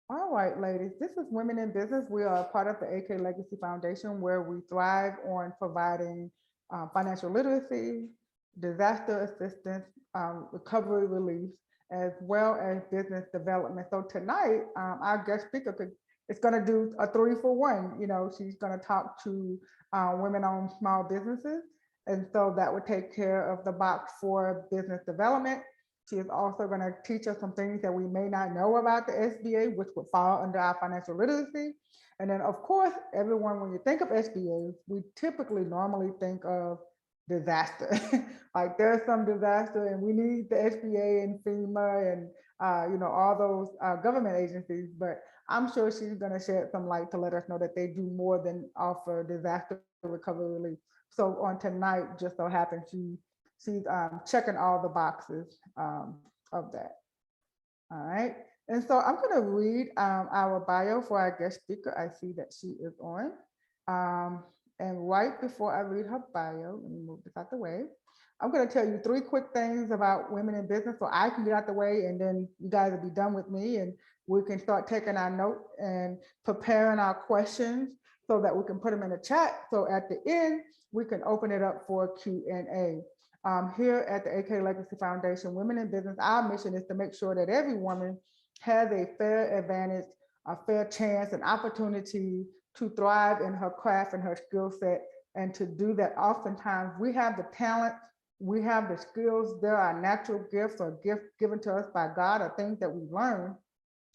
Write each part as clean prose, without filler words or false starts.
All right, ladies, this is Women in Business. We are a part of the AK Legacy Foundation where we thrive on providing financial literacy, disaster assistance, recovery relief, as well as business development. So tonight, our guest speaker is going to do a 3-for-1. You know, she's going to talk to women-owned small businesses. And so that would take care of the box for business development. She is also going to teach us some things that we may not know about the SBA, which would fall under our financial literacy. And then, of course, everyone, when you think of SBA, we typically normally think of disaster. Like there's some disaster and we need the SBA and FEMA and, all those government agencies. But I'm sure she's going to shed some light to let us know that they do more than offer disaster recovery relief. So on tonight, just so happens she's checking all the boxes of that. All right. And so I'm going to read our bio for our guest speaker. I see that she is on. And right before I read her bio, let me move this out the way. I'm going to tell you 3 quick things about women in business so I can get out the way, and then you guys will be done with me and we can start taking our notes and preparing our questions so that we can put them in the chat. So at the end, we can open it up for Q&A. Here at the AK Legacy Foundation, Women in Business, our mission is to make sure that every woman has a fair advantage, a fair chance, an opportunity to thrive in her craft and her skill set. And to do that, oftentimes we have the talent, we have the skills, there are natural gifts or gifts given to us by God or things that we learn,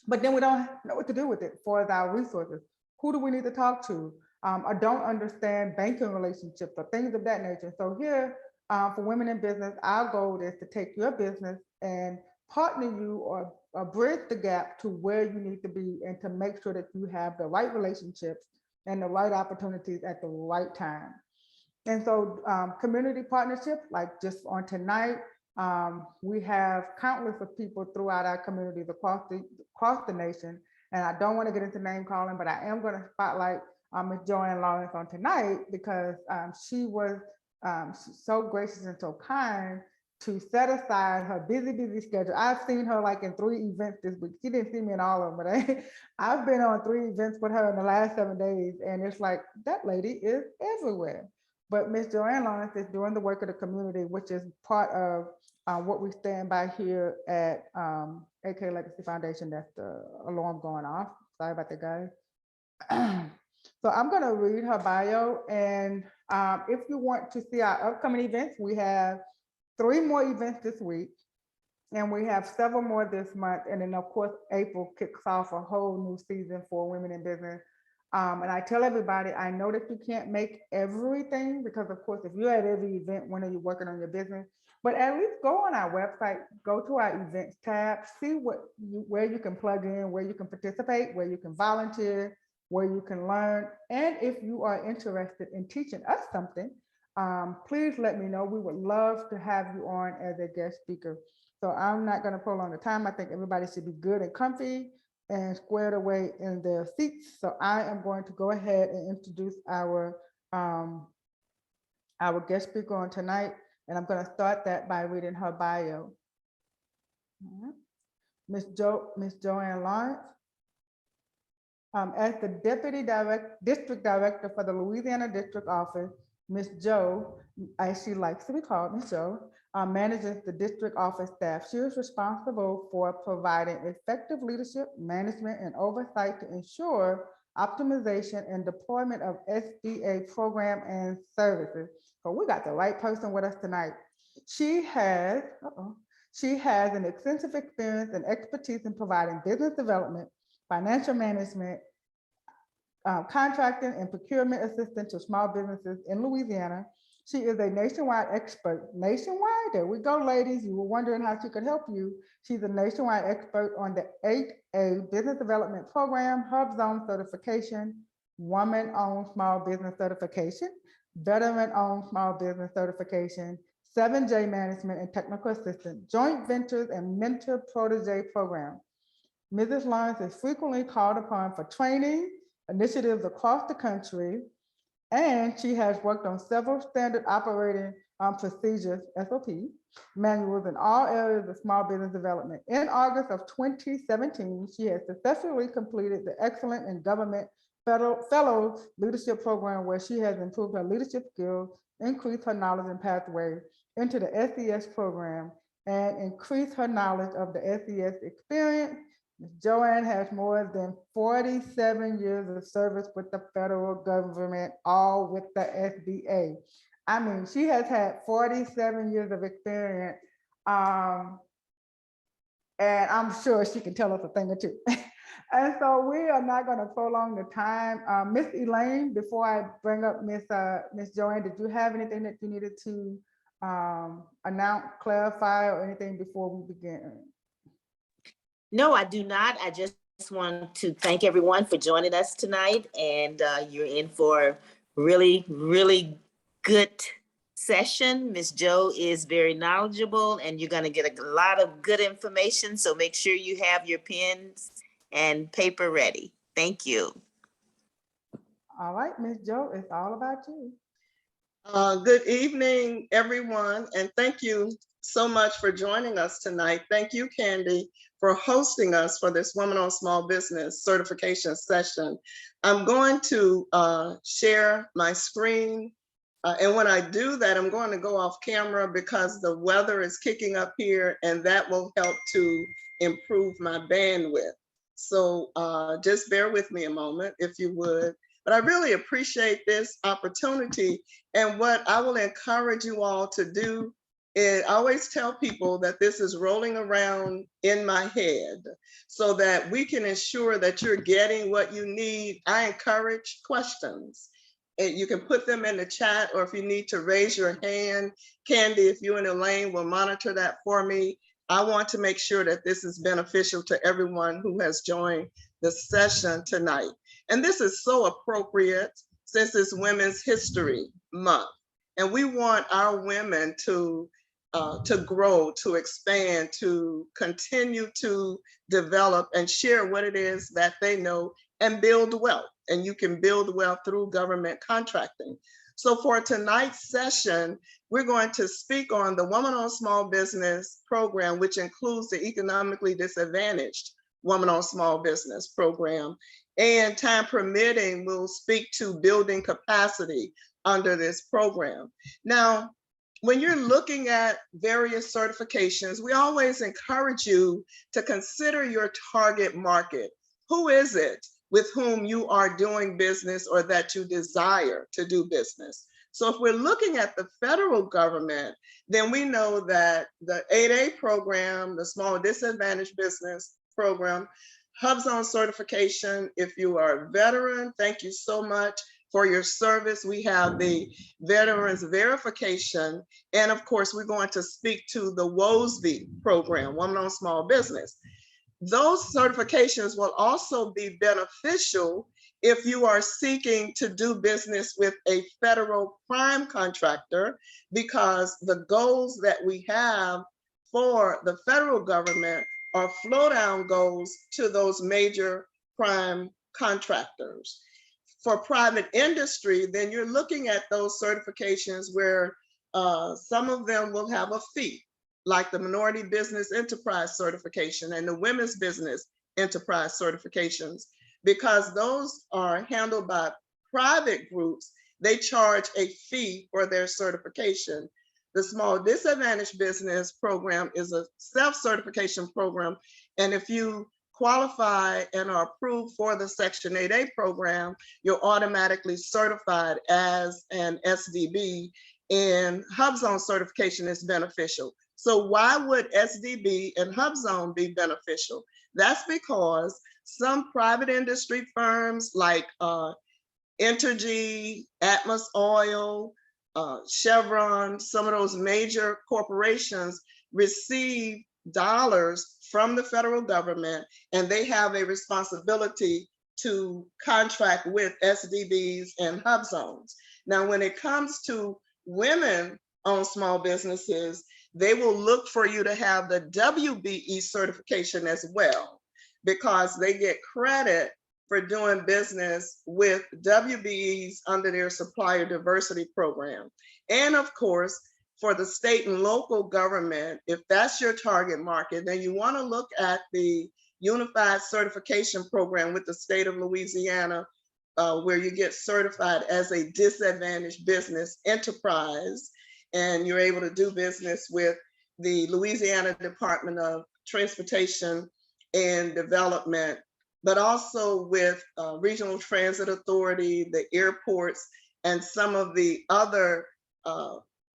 but then we don't know what to do with it for our resources. Who do we need to talk to? Or don't understand banking relationships or things of that nature. So here, for Women in Business, our goal is to take your business and partner you or bridge the gap to where you need to be and to make sure that you have the right relationships and the right opportunities at the right time. And so community partnership, like just on tonight, we have countless of people throughout our communities across the nation. And I don't want to get into name calling, but I am going to spotlight Ms. Joanne Lawrence on tonight because she was so gracious and so kind to set aside her busy schedule. I've seen her like in 3 events this week. She didn't see me in all of them, but I've been on 3 events with her in the last 7 days. And it's like, that lady is everywhere. But Ms. Joanne Lawrence is doing the work of the community, which is part of what we stand by here at AK Legacy Foundation. That's the alarm going off. Sorry about that, guys. So I'm going to read her bio. And if you want to see our upcoming events, we have 3 more events this week. And we have several more this month. And then, of course, April kicks off a whole new season for Women in Business. And I tell everybody, I know that you can't make everything because, of course, if you're at every event, when are you working on your business? But at least go on our website, go to our events tab, see where you can plug in, where you can participate, where you can volunteer, where you can learn. And if you are interested in teaching us something, please let me know. We would love to have you on as a guest speaker. So I'm not going to prolong the time. I think everybody should be good and comfy and squared away in their seats. So I am going to go ahead and introduce our guest speaker on tonight. And I'm going to start that by reading her bio. Ms. Joanne Lawrence. As the Deputy District Director for the Louisiana District Office, Ms. Jo, as she likes to be called, Ms. Jo, manages the district office staff. She is responsible for providing effective leadership, management, and oversight to ensure optimization and deployment of SBA program and services. So we got the right person with us tonight. She has an extensive experience and expertise in providing business development, financial management, contracting and procurement assistance to small businesses in Louisiana. She is a nationwide expert. Nationwide, there we go, ladies. You were wondering how she could help you. She's a nationwide expert on the 8A Business Development Program, Hub Zone Certification, Woman-Owned Small Business Certification, Veteran-Owned Small Business Certification, 7J Management and Technical Assistant, Joint Ventures and Mentor Protege Program. Mrs. Lawrence is frequently called upon for training initiatives across the country, and she has worked on several standard operating procedures, SOP, manuals in all areas of small business development. In August of 2017, she has successfully completed the Excellent in Government Fellow Leadership Program, where she has improved her leadership skills, increased her knowledge and pathway into the SES program, and increased her knowledge of the SES experience. Ms. Joanne has more than 47 years of service with the federal government, all with the SBA. I mean, she has had 47 years of experience, and I'm sure she can tell us a thing or two. And so we are not going to prolong the time. Miss Elaine, before I bring up Miss Joanne, did you have anything that you needed to announce, clarify, or anything before we begin? No, I do not. I just want to thank everyone for joining us tonight, and you're in for a really, really good session. Ms. Jo is very knowledgeable, and you're going to get a lot of good information, so make sure you have your pens and paper ready. Thank you. All right, Ms. Jo, it's all about you. Good evening, everyone, and thank you so much for joining us tonight. Thank you, Candy, for hosting us for this Women on Small Business certification session. I'm going to share my screen, and when I do that, I'm going to go off camera because the weather is kicking up here, and that will help to improve my bandwidth. So just bear with me a moment, if you would. But I really appreciate this opportunity. And what I will encourage you all to do is I always tell people that this is rolling around in my head so that we can ensure that you're getting what you need. I encourage questions. And you can put them in the chat, or if you need to raise your hand, Candy, if you and Elaine will monitor that for me. I want to make sure that this is beneficial to everyone who has joined the session tonight. And this is so appropriate since it's Women's History Month. And we want our women to grow, to expand, to continue to develop and share what it is that they know and build wealth. And you can build wealth through government contracting. So for tonight's session, we're going to speak on the Women on Small Business program, which includes the economically disadvantaged Women on Small Business program. And time permitting, we'll speak to building capacity under this program. Now, when you're looking at various certifications, we always encourage you to consider your target market. Who is it with whom you are doing business or that you desire to do business? So if we're looking at the federal government, then we know that the 8A program, the Small Disadvantaged Business program, HubZone certification, if you are a veteran, thank you so much for your service. We have the Veterans Verification. And of course, we're going to speak to the Woesby program, Women on Small Business. Those certifications will also be beneficial if you are seeking to do business with a federal prime contractor, because the goals that we have for the federal government are flow down goals to those major prime contractors. For private industry, then you're looking at those certifications where some of them will have a fee, like the Minority Business Enterprise certification and the Women's Business Enterprise certifications, because those are handled by private groups. They charge a fee for their certification. The Small Disadvantaged Business program is a self-certification program. And if you qualify and are approved for the Section 8A program, you're automatically certified as an SDB, and HubZone certification is beneficial. So why would SDB and HubZone be beneficial? That's because some private industry firms like Entergy, Atmos Oil, Chevron, some of those major corporations receive dollars from the federal government, and they have a responsibility to contract with SDBs and HubZones. Now, when it comes to women-owned small businesses, they will look for you to have the WBE certification as well, because they get credit for doing business with WBEs under their supplier diversity program. And of course, for the state and local government, if that's your target market, then you want to look at the Unified Certification Program with the state of Louisiana, where you get certified as a disadvantaged business enterprise, and you're able to do business with the Louisiana Department of Transportation and Development, but also with Regional Transit Authority, the airports, and some of the other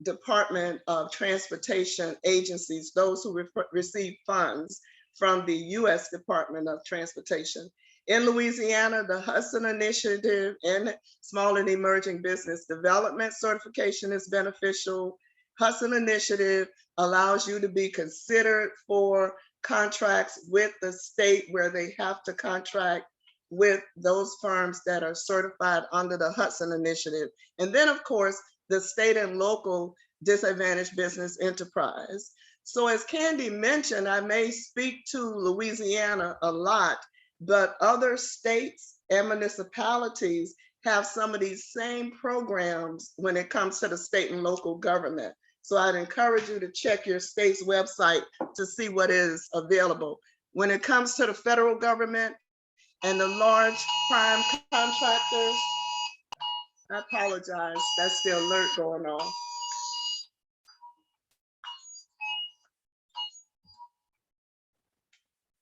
Department of Transportation agencies, those who receive funds from the U.S. Department of Transportation. In Louisiana, the Hudson Initiative and Small and Emerging Business Development Certification is beneficial. Hudson Initiative allows you to be considered for contracts with the state, where they have to contract with those firms that are certified under the Hudson Initiative. And then, of course, the state and local disadvantaged business enterprise. So as Candy mentioned, I may speak to Louisiana a lot, but other states and municipalities have some of these same programs when it comes to the state and local government. So I'd encourage you to check your state's website to see what is available. When it comes to the federal government and the large prime contractors, I apologize, that's the alert going on.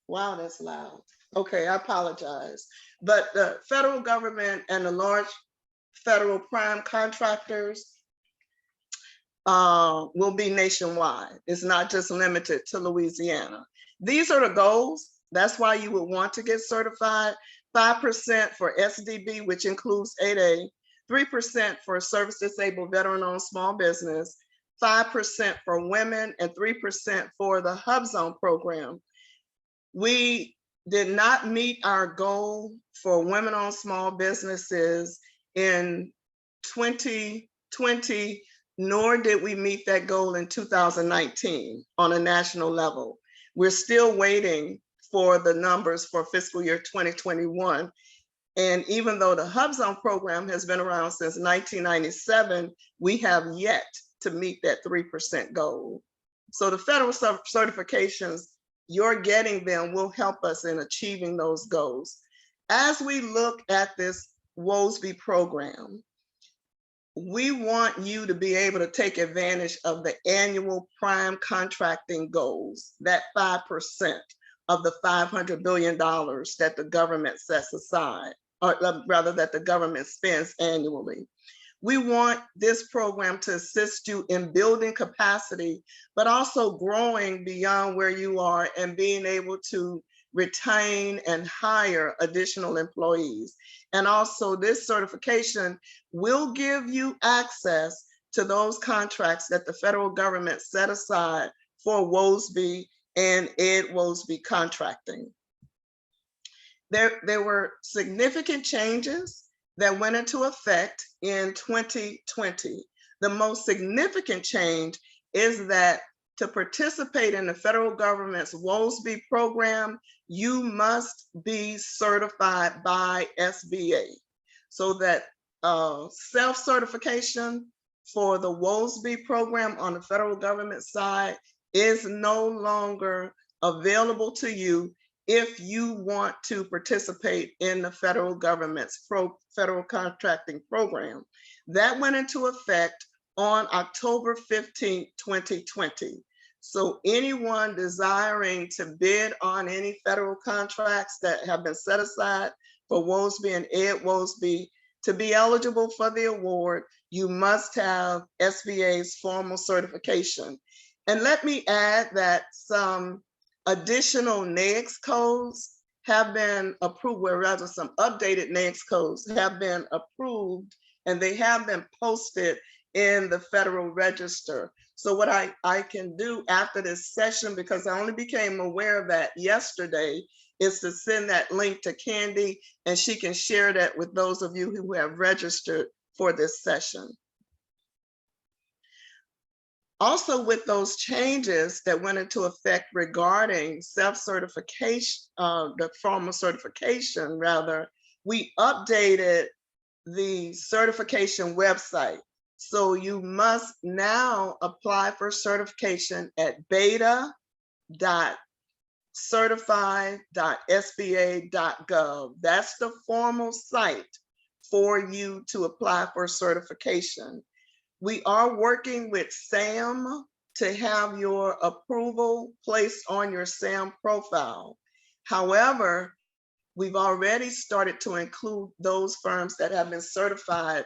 Wow, that's loud. Okay, I apologize. But the federal government and the large federal prime contractors will be nationwide. It's not just limited to Louisiana. These are the goals. That's why you would want to get certified. 5% for SDB, which includes 8A, 3% for service disabled veteran-owned small business, 5% for women, and 3% for the Hub Zone program. We did not meet our goal for women-owned small businesses in 2020, nor did we meet that goal in 2019 on a national level. We're still waiting for the numbers for fiscal year 2021. And even though the Hub Zone program has been around since 1997, we have yet to meet that 3% goal. So the federal certifications, you're getting them will help us in achieving those goals. As we look at this Woesby program, we want you to be able to take advantage of the annual prime contracting goals, that 5% of the $500 billion that the government sets aside, or rather that the government spends annually. We want this program to assist you in building capacity, but also growing beyond where you are and being able to retain and hire additional employees. And also this certification will give you access to those contracts that the federal government set aside for Woesby and Ed Woesby contracting. There were significant changes that went into effect in 2020. The most significant change is that to participate in the federal government's Woesby program, you must be certified by SBA. So that self-certification for the Woesby program on the federal government side is no longer available to you if you want to participate in the federal government's federal contracting program. That went into effect on October 15, 2020. So anyone desiring to bid on any federal contracts that have been set aside for Woesby and Ed Woesby, to be eligible for the award, you must have SBA's formal certification. And let me add that some additional NAICS codes have been approved, where rather some updated NAICS codes have been approved, and they have been posted in the Federal Register. So what I can do after this session, because I only became aware of that yesterday, is to send that link to Candy, and she can share that with those of you who have registered for this session. Also, with those changes that went into effect regarding self-certification, the formal certification rather, we updated the certification website. So you must now apply for certification at beta.certify.sba.gov. That's the formal site for you to apply for certification. We are working with SAM to have your approval placed on your SAM profile. However, we've already started to include those firms that have been certified.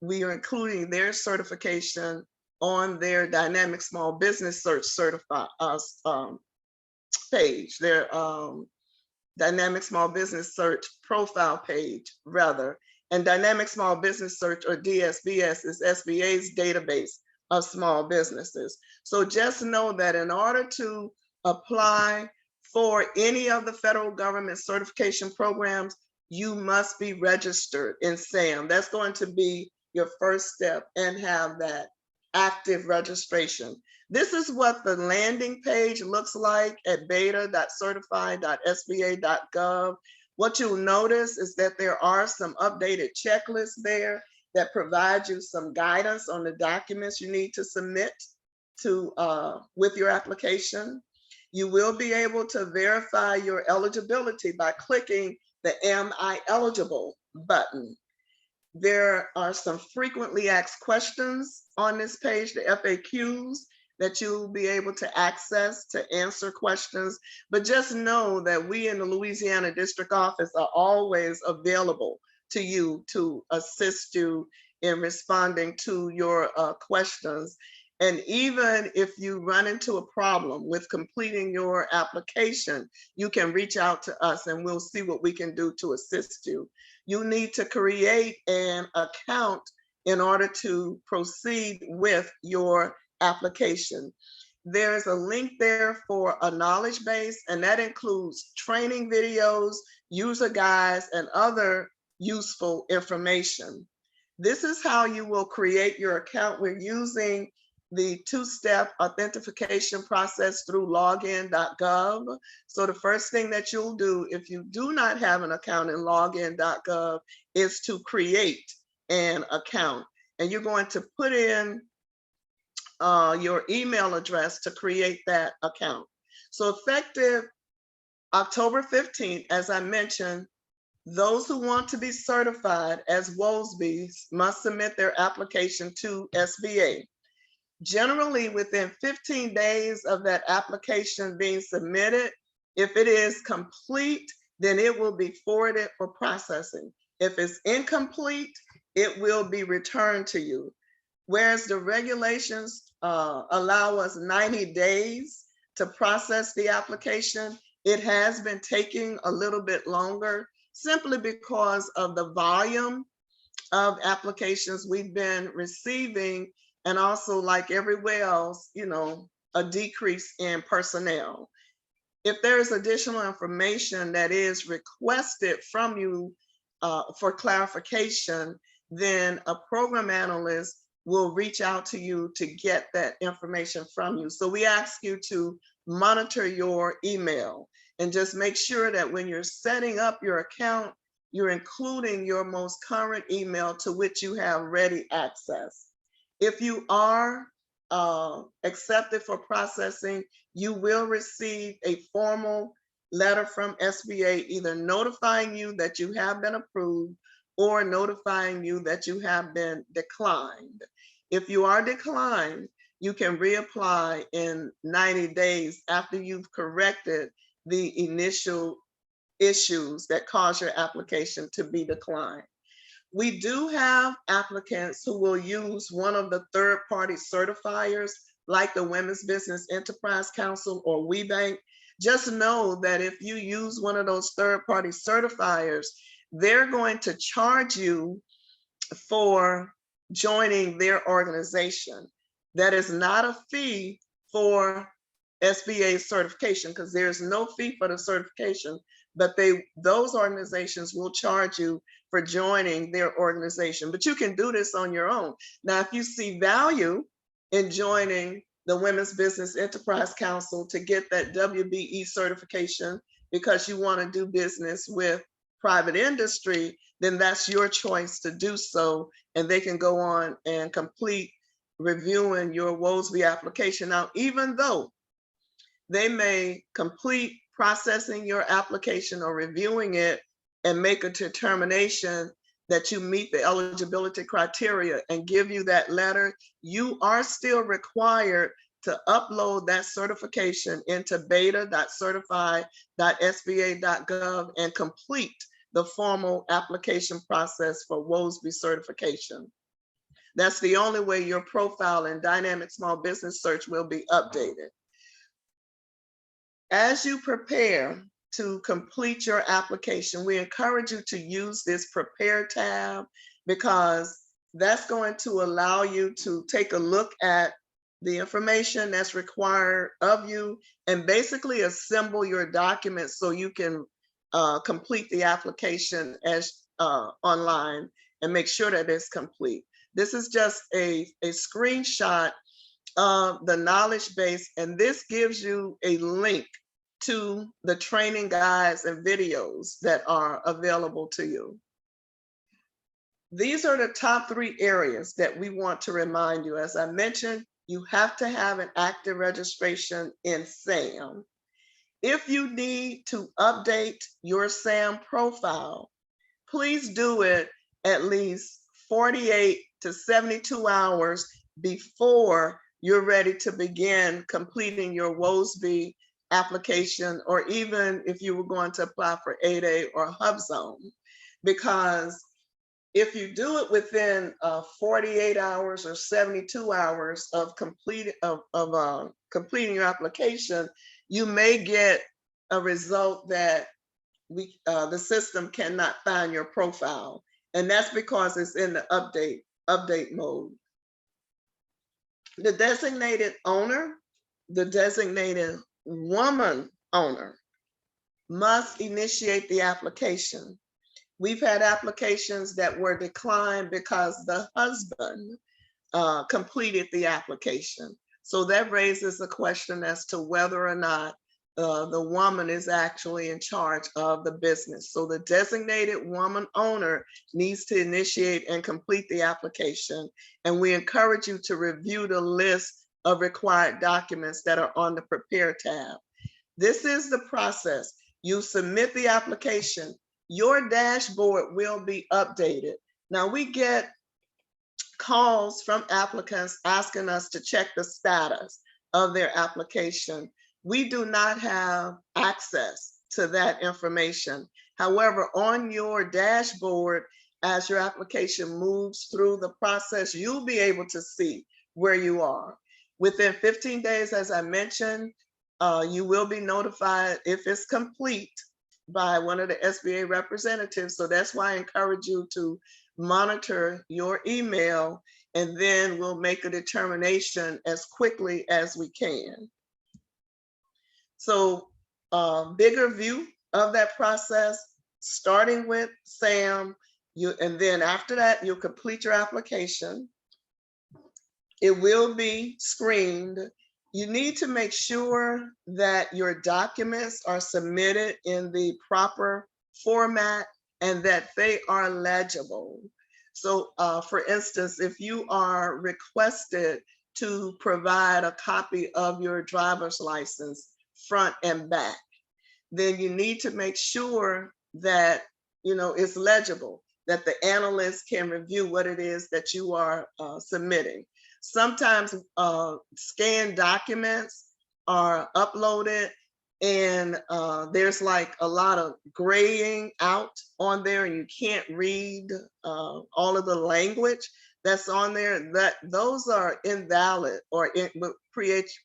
We are including their certification on their Dynamic Small Business Search page, their Dynamic Small Business Search profile page, rather. And Dynamic Small Business Search, or DSBS, is SBA's database of small businesses. So just know that in order to apply for any of the federal government certification programs, you must be registered in SAM. That's going to be your first step, and have that active registration. This is what the landing page looks like at beta.certify.sba.gov. What you'll notice is that there are some updated checklists there that provide you some guidance on the documents you need to submit to with your application. You will be able to verify your eligibility by clicking the Am I Eligible button. There are some frequently asked questions on this page, the FAQs, that you'll be able to access to answer questions. But just know that we in the Louisiana District Office are always available to you to assist you in responding to your questions. And even if you run into a problem with completing your application, you can reach out to us and we'll see what we can do to assist you. You need to create an account in order to proceed with your application. There's a link there for a knowledge base, and that includes training videos, user guides, and other useful information. This is how you will create your account. We're using the two-step authentication process through login.gov. So the first thing that you'll do if you do not have an account in login.gov is to create an account. And you're going to put in your email address to create that account. So effective October 15th, as I mentioned, those who want to be certified as Woesbys must submit their application to SBA. Generally, within 15 days of that application being submitted, if it is complete, then it will be forwarded for processing. If it's incomplete, it will be returned to you. Whereas the regulations allow us 90 days to process the application, it has been taking a little bit longer simply because of the volume of applications we've been receiving, and also, like everywhere else, you know, a decrease in personnel. If there's additional information that is requested from you for clarification, then a program analyst will reach out to you to get that information from you. So we ask you to monitor your email and just make sure that when you're setting up your account, you're including your most current email to which you have ready access. If you are accepted for processing, you will receive a formal letter from SBA either notifying you that you have been approved or notifying you that you have been declined. If you are declined, you can reapply in 90 days after you've corrected the initial issues that cause your application to be declined. We do have applicants who will use one of the third-party certifiers like the Women's Business Enterprise Council or WeBank. Just know that if you use one of those third-party certifiers, they're going to charge you for joining their organization. That is not a fee for SBA certification because there's no fee for the certification, but those organizations will charge you for joining their organization. But you can do this on your own. Now, if you see value in joining the Women's Business Enterprise Council to get that WBE certification because you want to do business with private industry, then that's your choice to do so. And they can go on and complete reviewing your Woesby application. Now, even though they may complete processing your application or reviewing it and make a determination that you meet the eligibility criteria and give you that letter, you are still required to upload that certification into beta.certify.sba.gov and complete the formal application process for Woesby certification. That's the only way your profile in Dynamic Small Business Search will be updated. As you prepare to complete your application, we encourage you to use this Prepare tab, because that's going to allow you to take a look at the information that's required of you and basically assemble your documents so you can complete the application as online and make sure that it's complete. This is just a screenshot of the knowledge base, and this gives you a link to the training guides and videos that are available to you. These are the top 3 areas that we want to remind you. As I mentioned, you have to have an active registration in SAM. If you need to update your SAM profile, please do it at least 48 to 72 hours before you're ready to begin completing your Woesby application, or even if you were going to apply for 8A or HubZone. Because if you do it within 48 hours or 72 hours of completing your application, you may get a result that the system cannot find your profile. And that's because it's in the update mode. The designated owner, the designated woman owner, must initiate the application. We've had applications that were declined because the husband completed the application. So that raises a question as to whether or not the woman is actually in charge of the business. So the designated woman owner needs to initiate and complete the application. And we encourage you to review the list of required documents that are on the Prepare tab. This is the process. You submit the application. Your dashboard will be updated. Now, we get calls from applicants asking us to check the status of their application. We do not have access to that information. However, on your dashboard, as your application moves through the process, you'll be able to see where you are. Within 15 days, as I mentioned, you will be notified if it's complete by one of the SBA representatives. So that's why I encourage you to monitor your email, and then we'll make a determination as quickly as we can. So bigger view of that process, starting with SAM, and then after that, you'll complete your application. It will be screened. You need to make sure that your documents are submitted in the proper format and that they are legible. So for instance, if you are requested to provide a copy of your driver's license front and back, then you need to make sure that it's legible, that the analyst can review what it is that you are submitting. Sometimes scanned documents are uploaded and there's like a lot of graying out on there, and you can't read all of the language that's on there. Those are invalid, or it will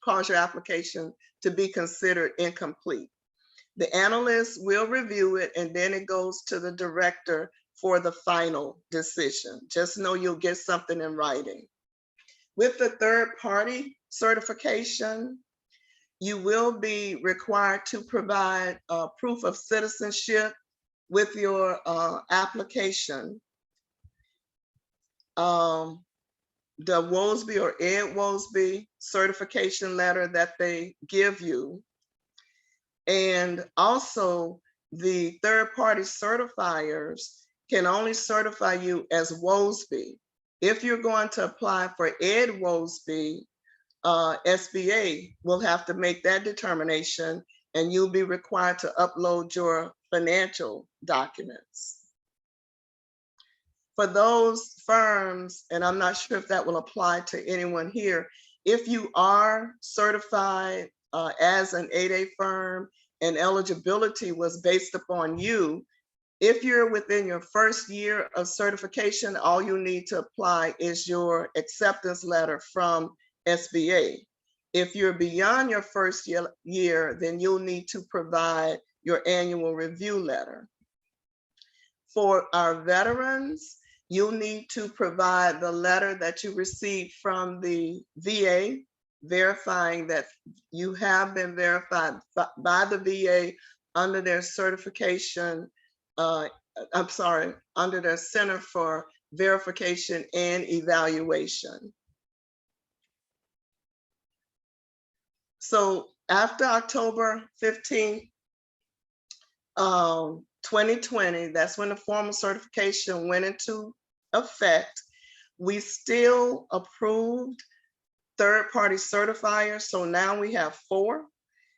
cause your application to be considered incomplete. The analyst will review it, and then it goes to the director for the final decision. Just know you'll get something in writing. With the third-party certification, you will be required to provide proof of citizenship with your application. The Woesby or Ed Woesby certification letter that they give you, and also the third-party certifiers can only certify you as Woesby. If you're going to apply for Ed Woesby, SBA will have to make that determination, and you'll be required to upload your financial documents. For those firms, and I'm not sure if that will apply to anyone here, if you are certified as an 8A firm and eligibility was based upon you, if you're within your first year of certification, all you need to apply is your acceptance letter from SBA. If you're beyond your first year, then you'll need to provide your annual review letter. For our veterans, you'll need to provide the letter that you received from the VA, verifying that you have been verified by the VA under their certification, under their Center for Verification and Evaluation. So after October 15th, 2020, that's when the formal certification went into effect. We still approved third-party certifiers, so now we have 4.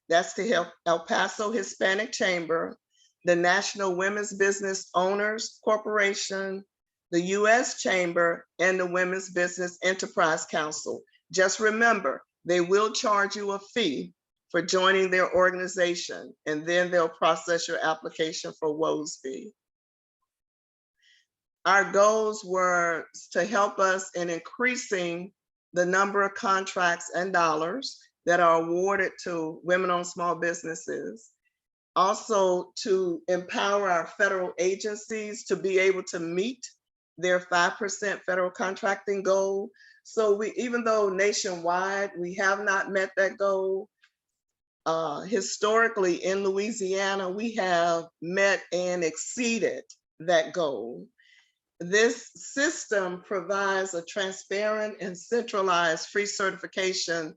That's the El Paso Hispanic Chamber, the National Women's Business Owners Corporation, the U.S. Chamber, and the Women's Business Enterprise Council. Just remember, they will charge you a fee for joining their organization, and then they'll process your application for Woesby. Our goals were to help us in increasing the number of contracts and dollars that are awarded to women-owned small businesses. Also to empower our federal agencies to be able to meet their 5% federal contracting goal. So even though nationwide, we have not met that goal, historically in Louisiana, we have met and exceeded that goal. This system provides a transparent and centralized free certification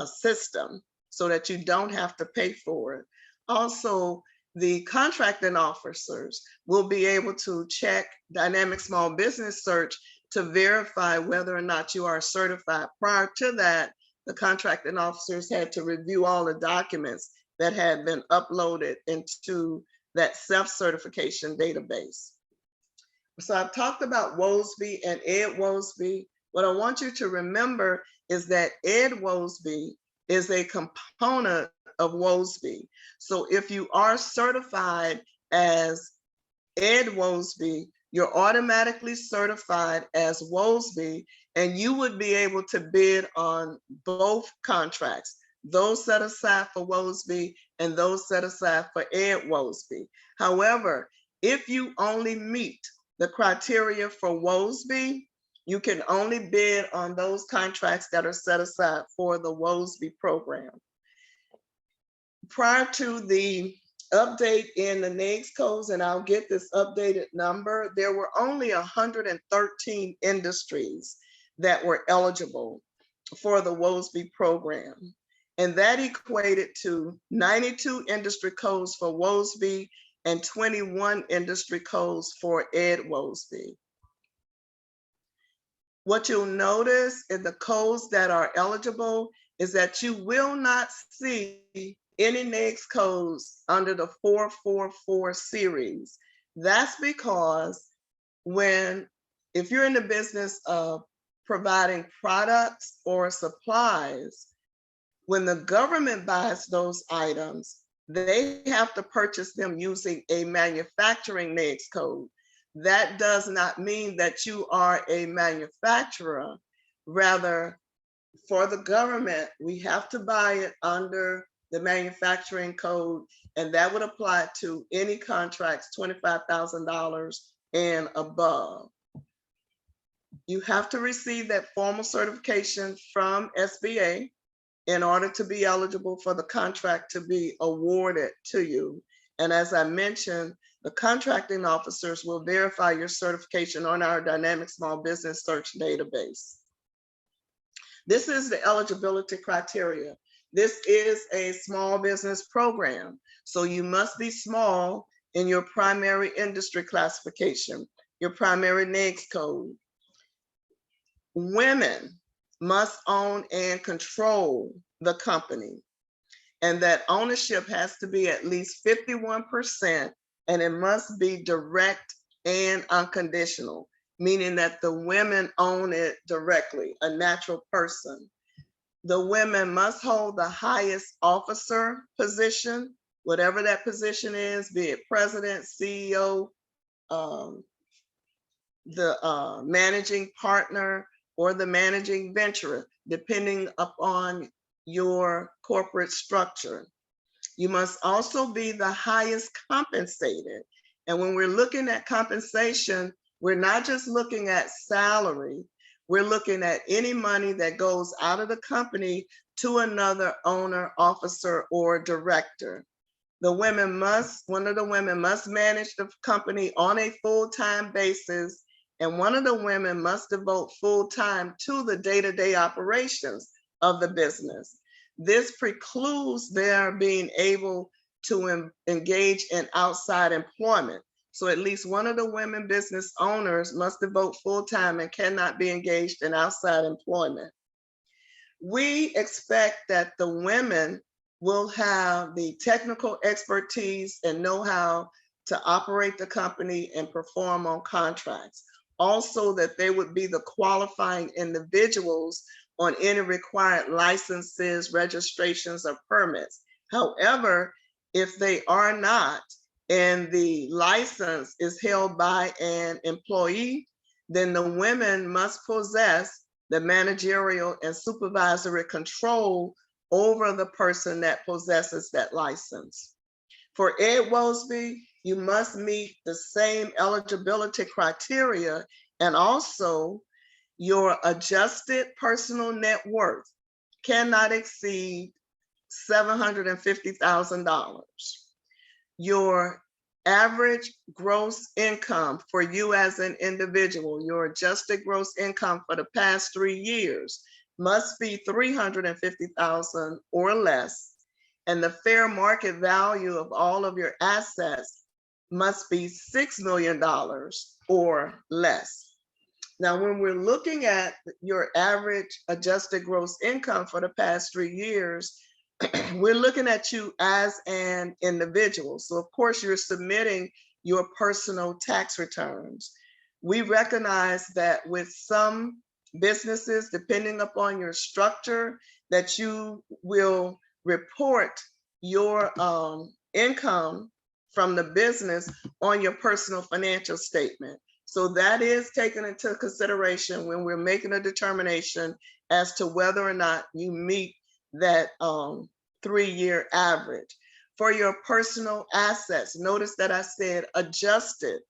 system so that you don't have to pay for it. Also, the contracting officers will be able to check Dynamic Small Business Search to verify whether or not you are certified. Prior to that, the contracting officers had to review all the documents that had been uploaded into that self-certification database. So I've talked about Woesby and Ed Woesby. What I want you to remember is that Ed Woesby is a component of Woesby. So if you are certified as Ed Woesby, you're automatically certified as Woesby, and you would be able to bid on both contracts, those set aside for Woesby and those set aside for Ed Woesby. However, if you only meet the criteria for Woesby, you can only bid on those contracts that are set aside for the Woesby program. Prior to the update in the NAICS codes, and I'll get this updated number, there were only 113 industries that were eligible for the Woesby program. And that equated to 92 industry codes for Woesby and 21 industry codes for Ed Woesby. What you'll notice in the codes that are eligible is that you will not see any NAICS codes under the 444 series. That's because if you're in the business of providing products or supplies, when the government buys those items, they have to purchase them using a manufacturing NAICS code. That does not mean that you are a manufacturer. Rather, for the government, we have to buy it under the manufacturing code, and that would apply to any contracts $25,000 and above. You have to receive that formal certification from SBA in order to be eligible for the contract to be awarded to you. And as I mentioned, the contracting officers will verify your certification on our Dynamic Small Business Search database. This is the eligibility criteria. This is a small business program, so you must be small in your primary industry classification, your primary NAICS code. Women must own and control the company, and that ownership has to be at least 51%, and it must be direct and unconditional, meaning that the women own it directly, a natural person. The women must hold the highest officer position, whatever that position is, be it president, CEO, the managing partner, or the managing venturer, depending upon your corporate structure. You must also be the highest compensated. And when we're looking at compensation, we're not just looking at salary, we're looking at any money that goes out of the company to another owner, officer, or director. One of the women must manage the company on a full-time basis, and one of the women must devote full time to the day-to-day operations of the business. This precludes their being able to engage in outside employment. So at least one of the women business owners must devote full time and cannot be engaged in outside employment. We expect that the women will have the technical expertise and know-how to operate the company and perform on contracts. Also, that they would be the qualifying individuals on any required licenses, registrations, or permits. However, if they are not, and the license is held by an employee, then the women must possess the managerial and supervisory control over the person that possesses that license. For Ed Woesby, you must meet the same eligibility criteria, and also your adjusted personal net worth cannot exceed $750,000. Your average gross income for you as an individual, your adjusted gross income for the past 3 years must be $350,000 or less, and the fair market value of all of your assets must be $6 million or less. Now, when we're looking at your average adjusted gross income for the past 3 years, we're looking at you as an individual. So of course you're submitting your personal tax returns. We recognize that with some businesses, depending upon your structure, that you will report your income from the business on your personal financial statement. So that is taken into consideration when we're making a determination as to whether or not you meet that 3-year average. For your personal assets, notice that I said adjusted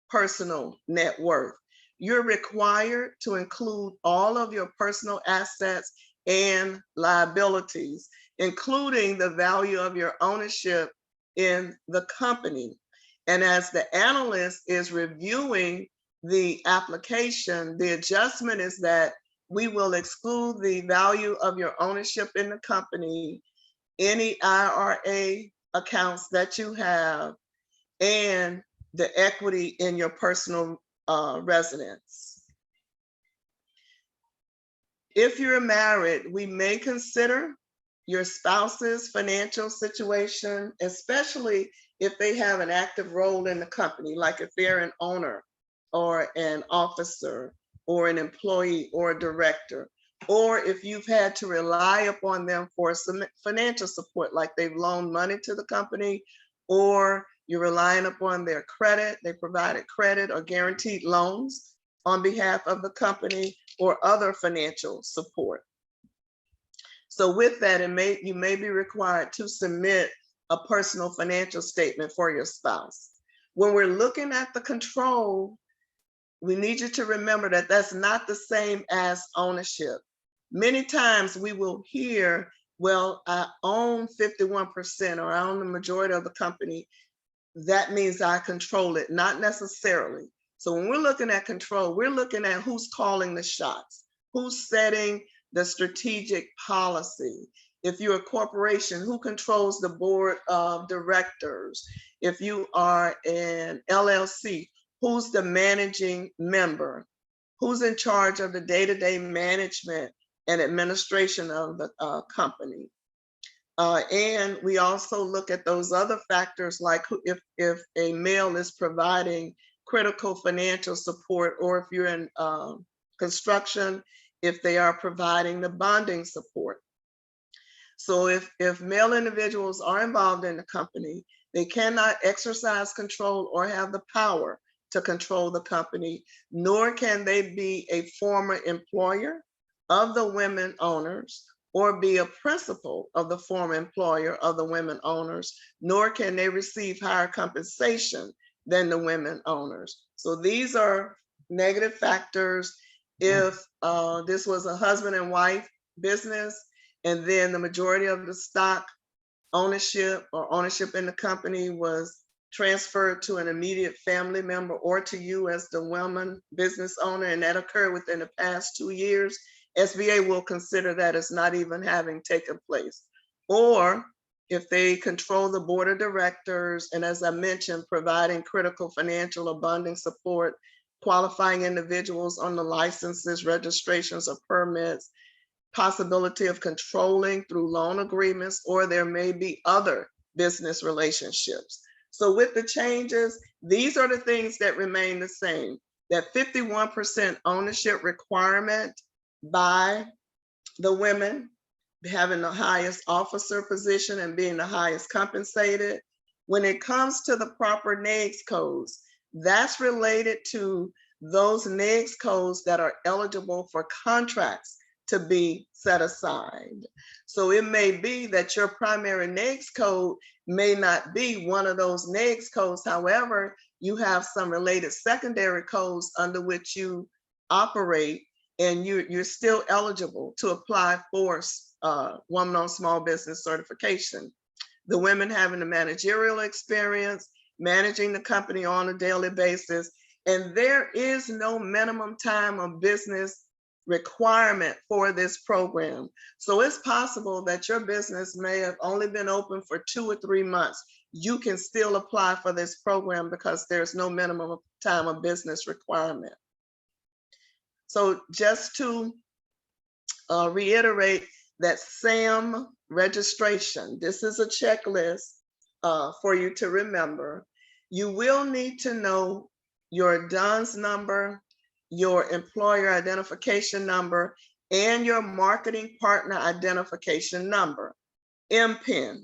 personal net worth. You're required to include all of your personal assets and liabilities, including the value of your ownership in the company. And as the analyst is reviewing the application, the adjustment is that we will exclude the value of your ownership in the company, any IRA accounts that you have, and the equity in your personal residence. If you're married, we may consider your spouse's financial situation, especially if they have an active role in the company, like if they're an owner or an officer or an employee or a director, or if you've had to rely upon them for some financial support, like they've loaned money to the company, or you're relying upon their credit, they provided credit or guaranteed loans on behalf of the company, or other financial support. So with that, you may be required to submit a personal financial statement for your spouse. When we're looking at the control, we need you to remember that that's not the same as ownership. Many times we will hear, well, I own 51%, or I own the majority of the company. That means I control it. Not necessarily. So when we're looking at control, we're looking at who's calling the shots, who's setting the strategic policy. If you're a corporation, who controls the board of directors? If you are an LLC, who's the managing member? Who's in charge of the day-to-day management and administration of the company? And we also look at those other factors, like if a male is providing critical financial support, or if you're in construction, if they are providing the bonding support. So if male individuals are involved in the company, they cannot exercise control or have the power to control the company, nor can they be a former employer of the women owners or be a principal of the former employer of the women owners, nor can they receive higher compensation than the women owners. So these are negative factors. If this was a husband and wife business, and then the majority of the stock ownership or ownership in the company was transferred to an immediate family member or to you as the woman business owner, and that occurred within the past 2 years, SBA will consider that as not even having taken place. Or if they control the board of directors, and as I mentioned, providing critical financial or bonding support, qualifying individuals on the licenses, registrations, or permits, possibility of controlling through loan agreements, or there may be other business relationships. So with the changes, these are the things that remain the same. That 51% ownership requirement by the women, having the highest officer position and being the highest compensated. When it comes to the proper NAICS codes, that's related to those NAICS codes that are eligible for contracts to be set aside. So it may be that your primary NAICS code may not be one of those NAICS codes. However, you have some related secondary codes under which you operate, and you're still eligible to apply for woman-owned small business certification. The women having the managerial experience, managing the company on a daily basis, and there is no minimum time of business requirement for this program. So it's possible that your business may have only been open for 2 or 3 months. You can still apply for this program because there's no minimum time of business requirement. So just to reiterate that SAM registration, this is a checklist for you to remember. You will need to know your DUNS number, your employer identification number, and your marketing partner identification number, MPIN,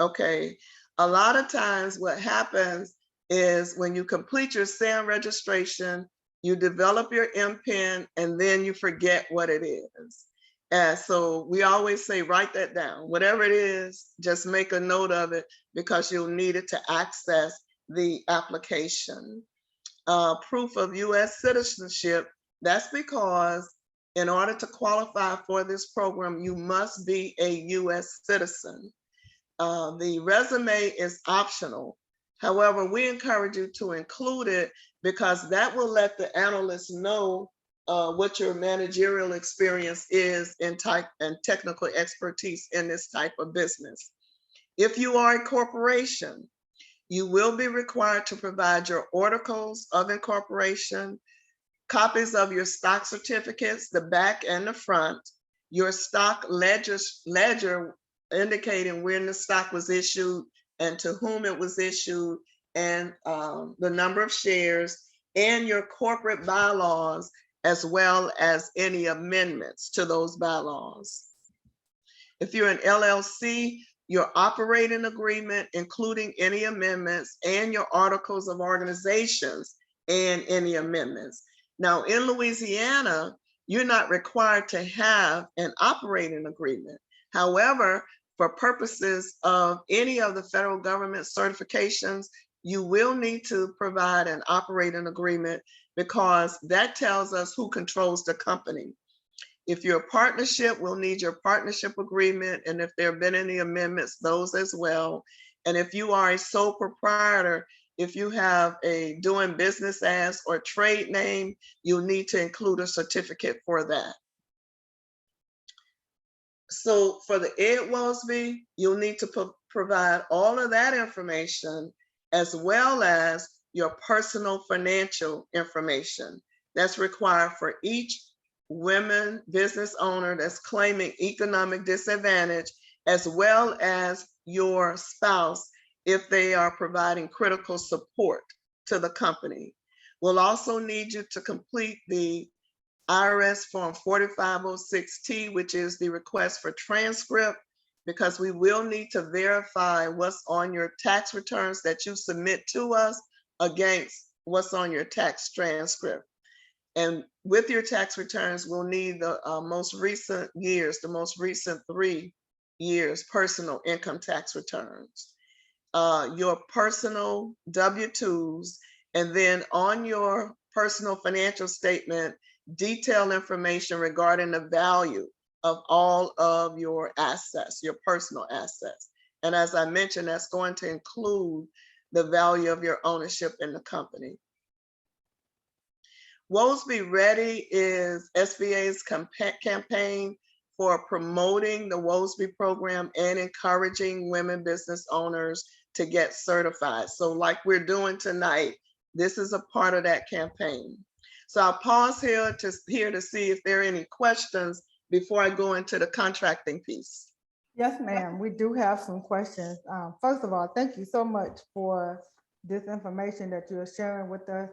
okay? A lot of times what happens is when you complete your SAM registration, you develop your MPIN and then you forget what it is. And so we always say, write that down. Whatever it is, just make a note of it because you'll need it to access the application. Proof of US citizenship, that's because in order to qualify for this program, you must be a US citizen. The resume is optional. However, we encourage you to include it because that will let the analyst know what your managerial experience is and technical expertise in this type of business. If you are a corporation, you will be required to provide your articles of incorporation, copies of your stock certificates, the back and the front, your stock ledger indicating when the stock was issued and to whom it was issued, and the number of shares, and your corporate bylaws, as well as any amendments to those bylaws. If you're an LLC, your operating agreement, including any amendments, and your articles of organizations and any amendments. Now in Louisiana, you're not required to have an operating agreement. However, for purposes of any of the federal government certifications, you will need to provide an operating agreement because that tells us who controls the company. If you're a partnership, we'll need your partnership agreement, and if there have been any amendments, those as well. And if you are a sole proprietor, if you have a doing business as or trade name, you'll need to include a certificate for that. So for the Ed Woesby, you'll need to provide all of that information as well as your personal financial information that's required for each women business owner that's claiming economic disadvantage, as well as your spouse if they are providing critical support to the company. We'll also need you to complete the IRS Form 4506T, which is the request for transcript, because we will need to verify what's on your tax returns that you submit to us against what's on your tax transcript. And with your tax returns, we'll need the most recent years, the most recent 3 years personal income tax returns, your personal W-2s, and then on your personal financial statement, detailed information regarding the value of all of your assets, your personal assets. And as I mentioned, that's going to include the value of your ownership in the company. Woesby Ready is SBA's campaign for promoting the Woesby program and encouraging women business owners to get certified. So like we're doing tonight, this is a part of that campaign. So I'll pause here to see if there are any questions before I go into the contracting piece. Yes, ma'am. We do have some questions. First of all, thank you so much for this information that you're sharing with us.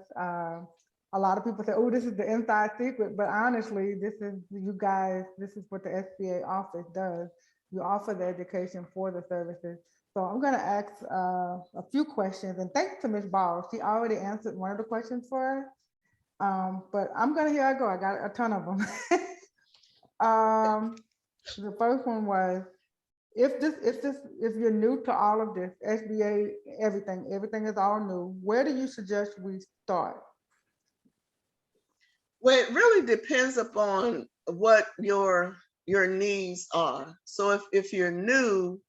A lot of people say, oh, this is the inside secret, but honestly, this is you guys, this is what the SBA office does. You offer the education for the services. So I'm gonna ask a few questions, and thanks to Ms. Ball. She already answered one of the questions for us. But I'm gonna, here I go. I got a ton of them. The first one was, if you're new to all of this, SBA, everything is all new, where do you suggest we start? Well, it really depends upon what your needs are. So if you're new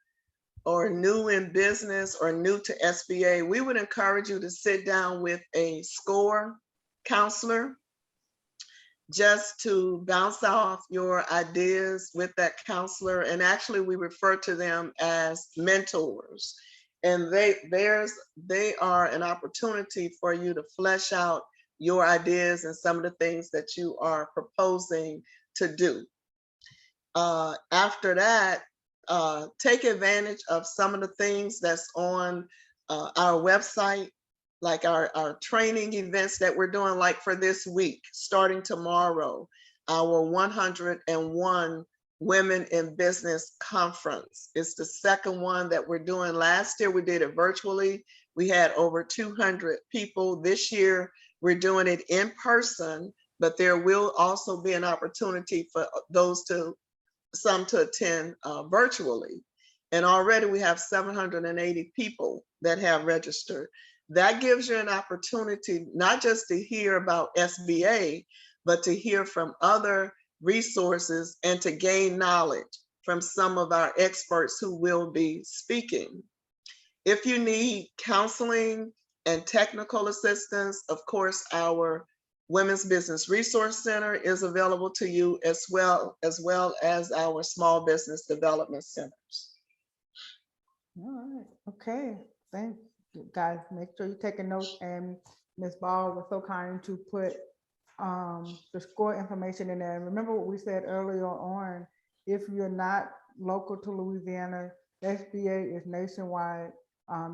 or new in business or new to SBA, we would encourage you to sit down with a SCORE counselor just to bounce off your ideas with that counselor. And actually we refer to them as mentors. And they are an opportunity for you to flesh out your ideas and some of the things that you are proposing to do. After that, take advantage of some of the things that's on our website, like our training events that we're doing, like for this week, starting tomorrow, our 101 Women in Business Conference. It's the second one that we're doing. Last year, we did it virtually. We had over 200 people. This year, we're doing it in person, but there will also be an opportunity for some to attend virtually. And already we have 780 people that have registered. That gives you an opportunity not just to hear about SBA, but to hear from other resources and to gain knowledge from some of our experts who will be speaking. If you need counseling and technical assistance, of course, our Women's Business Resource Center is available to you, as well as our Small Business Development Centers. All right, okay, thanks. Guys, make sure you're taking notes, and Ms. Ball was so kind to put the SCORE information in there. And remember what we said earlier on, if you're not local to Louisiana, SBA is nationwide.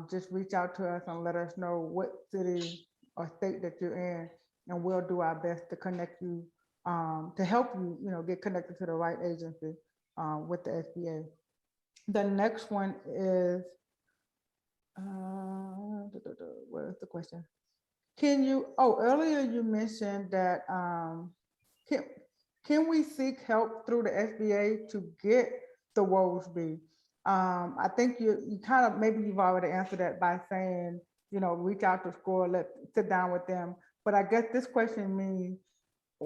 Just reach out to us and let us know what city or state that you're in, and we'll do our best to connect you, to help you, get connected to the right agency with the SBA. The next one is, where's the question? Earlier you mentioned that, can we seek help through the SBA to get the Woesby? I think you kind of, maybe you've already answered that by saying, reach out to SCORE, sit down with them. But I guess this question means,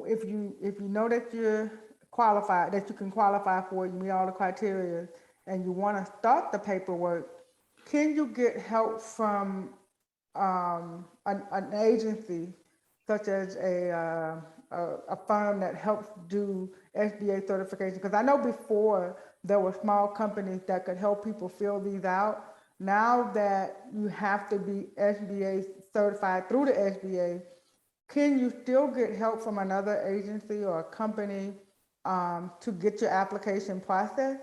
if you know that you're qualified, that you can qualify for it, you meet all the criteria, and you want to start the paperwork, can you get help from an agency such as a firm that helps do SBA certification? Because I know before there were small companies that could help people fill these out. Now that you have to be SBA certified through the SBA, can you still get help from another agency or a company to get your application processed?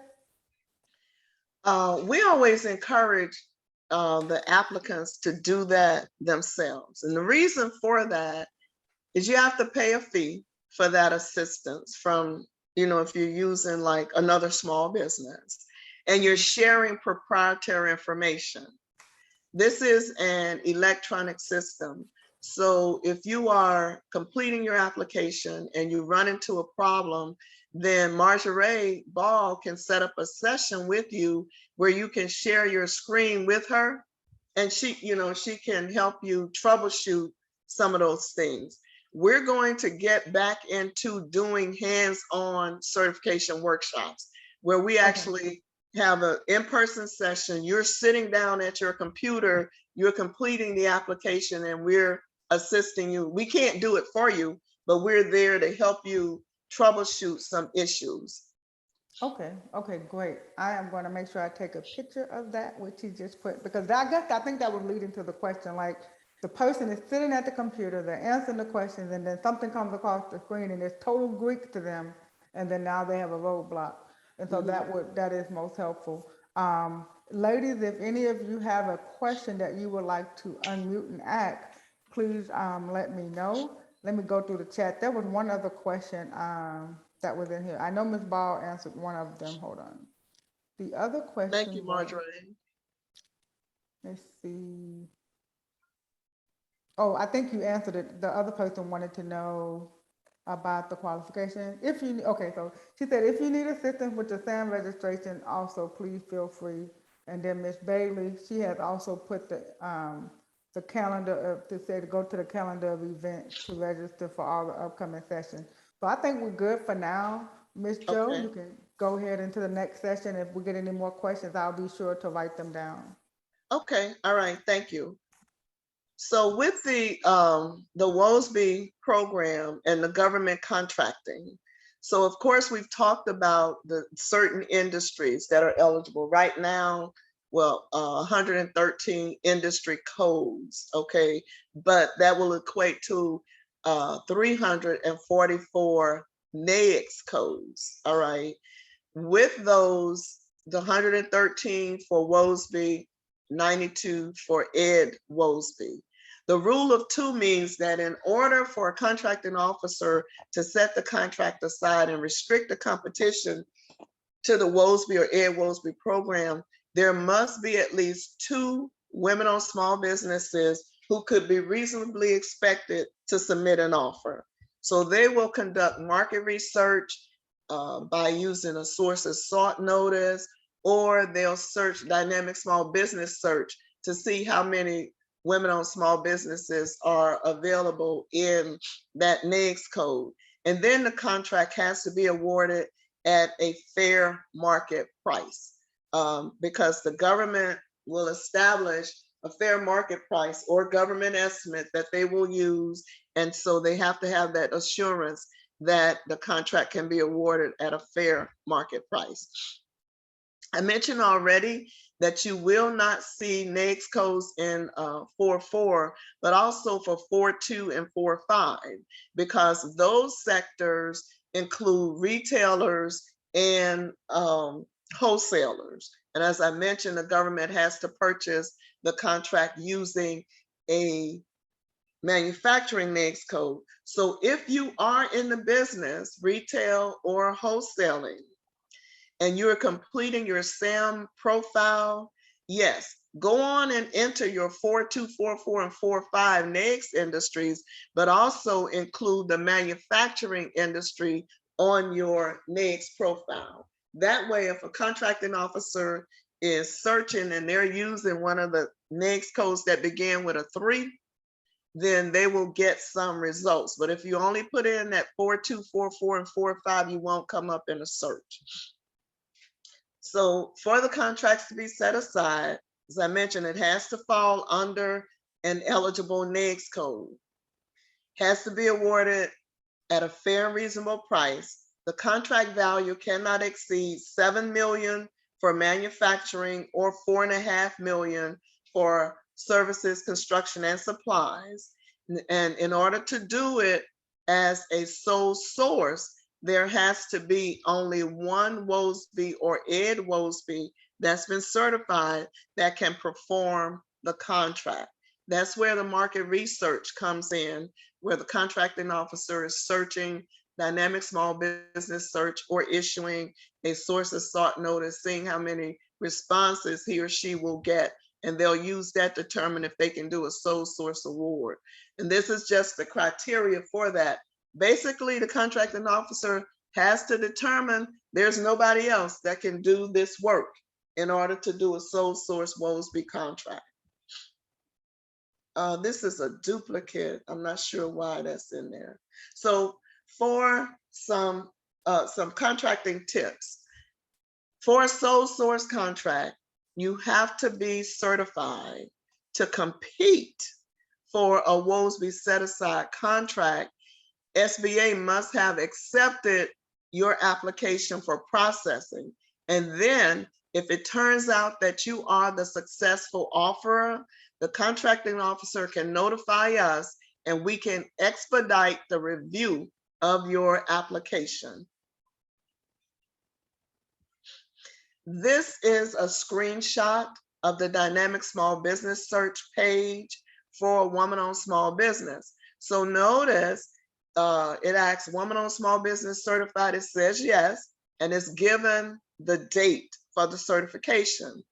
We always encourage the applicants to do that themselves. And the reason for that is you have to pay a fee for that assistance from, if you're using like another small business and you're sharing proprietary information. This is an electronic system. So if you are completing your application and you run into a problem, then Marjorie Ball can set up a session with you where you can share your screen with her, and she can help you troubleshoot some of those things. We're going to get back into doing hands-on certification workshops where we actually have an in-person session. You're sitting down at your computer, you're completing the application, and we're assisting you. We can't do it for you, but we're there to help you troubleshoot some issues. Okay, great. I am going to make sure I take a picture of that, which he just put, because I think that was leading to the question, like the person is sitting at the computer, they're answering the questions, and then something comes across the screen and it's total Greek to them, and then now they have a roadblock. And so that is most helpful. Ladies, if any of you have a question that you would like to unmute and ask, please let me know. Let me go through the chat. There was one other question that was in here. I know Ms. Ball answered one of them. Hold on. The other question. Thank you, Marjorie. Let's see. Oh, I think you answered it. The other person wanted to know about the qualification. So she said, if you need assistance with the SAM registration, also please feel free. And then Ms. Bailey, she has also put the calendar to say to go to the calendar of events to register for all the upcoming sessions. So I think we're good for now. Ms. Joe, you can go ahead into the next session. If we get any more questions, I'll be sure to write them down. Okay, all right, thank you. So with the Woesby program and the government contracting, so of course we've talked about the certain industries that are eligible right now. Well, 113 industry codes, okay, but that will equate to 344 NAICS codes, all right. With those, the 113 for Woesby, 92 for Ed Woesby. The rule of two means that in order for a contracting officer to set the contract aside and restrict the competition to the Woesby or Ed Woesby program, there must be at least 2 women-owned small businesses who could be reasonably expected to submit an offer. So they will conduct market research by using a sources sought notice, or they'll search dynamic small business search to see how many women-owned small businesses are available in that NAICS code. And then the contract has to be awarded at a fair market price, because the government will establish a fair market price or government estimate that they will use. And so they have to have that assurance that the contract can be awarded at a fair market price. I mentioned already that you will not see NAICS codes in 4.4, but also for 4.2 and 4.5, because those sectors include retailers and wholesalers. And as I mentioned, the government has to purchase the contract using a manufacturing NAICS code. So if you are in the business, retail or wholesaling, and you're completing your SAM profile, yes, go on and enter your 4.2, 4.4, and 4.5 NAICS industries, but also include the manufacturing industry on your NAICS profile. That way, if a contracting officer is searching and they're using one of the NAICS codes that begin with a 3, then they will get some results. But if you only put in that 4.2, 4.4, and 4.5, you won't come up in a search. So for the contracts to be set aside, as I mentioned, it has to fall under an eligible NAICS code, has to be awarded at a fair and reasonable price, The contract value cannot exceed 7 million for manufacturing or 4.5 million for services, construction, and supplies. And in order to do it as a sole source, there has to be only one Woesby or Ed Woesby that's been certified that can perform the contract. That's where the market research comes in, where the contracting officer is searching dynamic small business search or issuing a sources sought notice, seeing how many responses he or she will get. And they'll use that to determine if they can do a sole source award. And this is just the criteria for that. Basically, the contracting officer has to determine there's nobody else that can do this work in order to do a sole source Woesby contract. This is a duplicate. I'm not sure why that's in there. So for some contracting tips, for a sole source contract, you have to be certified to compete for a Woesby set aside contract. SBA must have accepted your application for processing. And then if it turns out that you are the successful offerer, the contracting officer can notify us and we can expedite the review of your application. This is a screenshot of the dynamic small business search page for a woman-owned small business. So notice it asks woman-owned small business certified, it says yes, and it's given the date for the certification.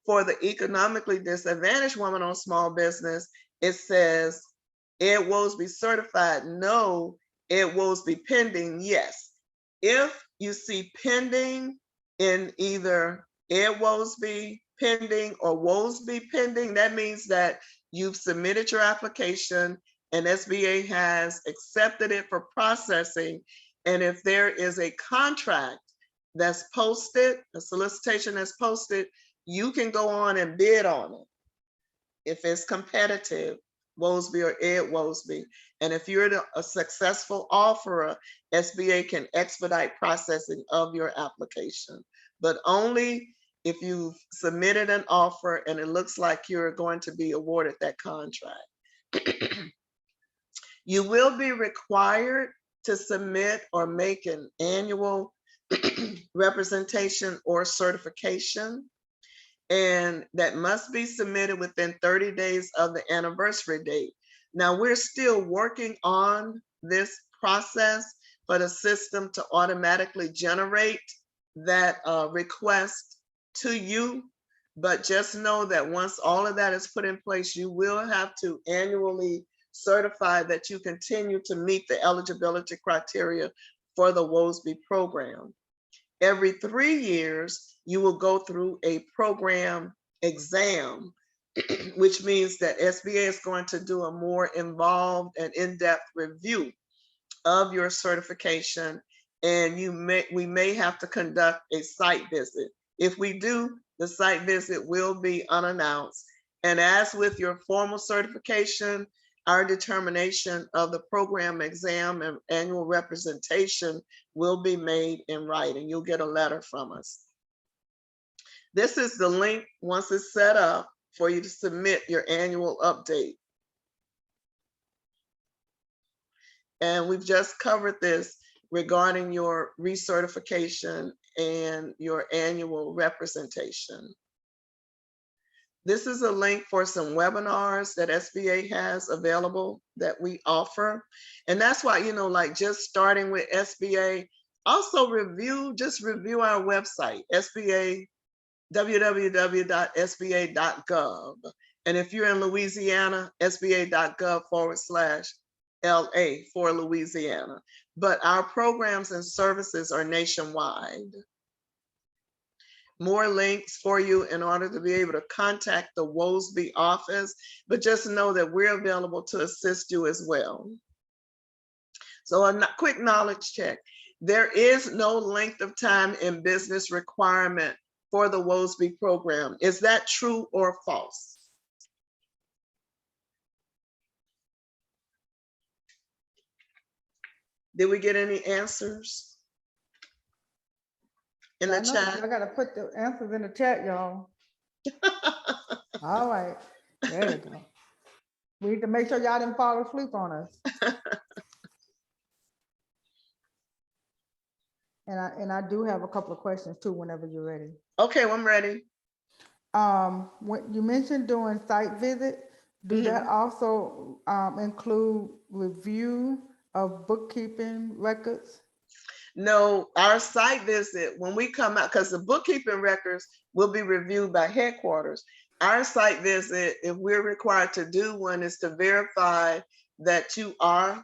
For the economically disadvantaged woman-owned small business, it says Ed Woesby certified, no. Ed Woesby pending, yes. If you see pending in either Ed Woesby pending or Woesby pending, that means that you've submitted your application and SBA has accepted it for processing. And if there is a contract that's posted, a solicitation that's posted, you can go on and bid on it if it's competitive, Woesby or Ed Woesby. And if you're a successful offerer, SBA can expedite processing of your application, but only if you've submitted an offer and it looks like you're going to be awarded that contract. You will be required to submit or make an annual representation or certification, and that must be submitted within 30 days of the anniversary date. Now, we're still working on this process for the system to automatically generate that request to you, but just know that once all of that is put in place, you will have to annually certify that you continue to meet the eligibility criteria for the Woesby program. Every 3 years, you will go through a program exam, which means that SBA is going to do a more involved and in-depth review of your certification, and we may have to conduct a site visit. If we do, the site visit will be unannounced. And as with your formal certification, our determination of the program exam and annual representation will be made in writing. You'll get a letter from us. This is the link, once it's set up, for you to submit your annual update. And we've just covered this regarding your recertification and your annual representation. This is a link for some webinars that SBA has available that we offer. And that's why, you know, like just starting with SBA, also just review our website, SBA, www.sba.gov. And if you're in Louisiana, sba.gov/LA for Louisiana. But our programs and services are nationwide. More links for you in order to be able to contact the Woesby office, but just know that we're available to assist you as well. So a quick knowledge check. There is no length of time in business requirement for the Woesby program. Is that true or false? Did we get any answers? in the I know, chat? I gotta put the answers in the chat, y'all. All right, there you go. We need to make sure y'all didn't fall asleep on us. And I do have a couple of questions too, whenever you're ready. Okay, I'm ready. When you mentioned doing site visit, do that also include review of bookkeeping records? No, our site visit, when we come out, because the bookkeeping records will be reviewed by headquarters. Our site visit, if we're required to do one, is to verify that you are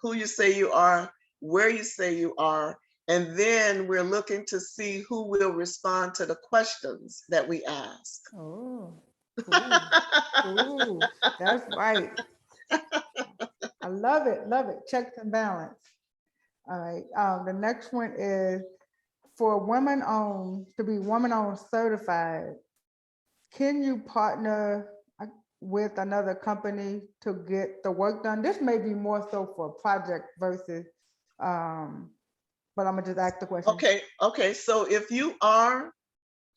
who you say you are, where you say you are, and then we're looking to see who will respond to the questions that we ask. Oh, cool. Ooh, that's right. I love it, love it. Checks and balance. All right, the next one is for women owned, to be woman owned certified, can you partner with another company to get the work done? This may be more so for project versus, but I'm gonna just ask the question. Okay. So if you are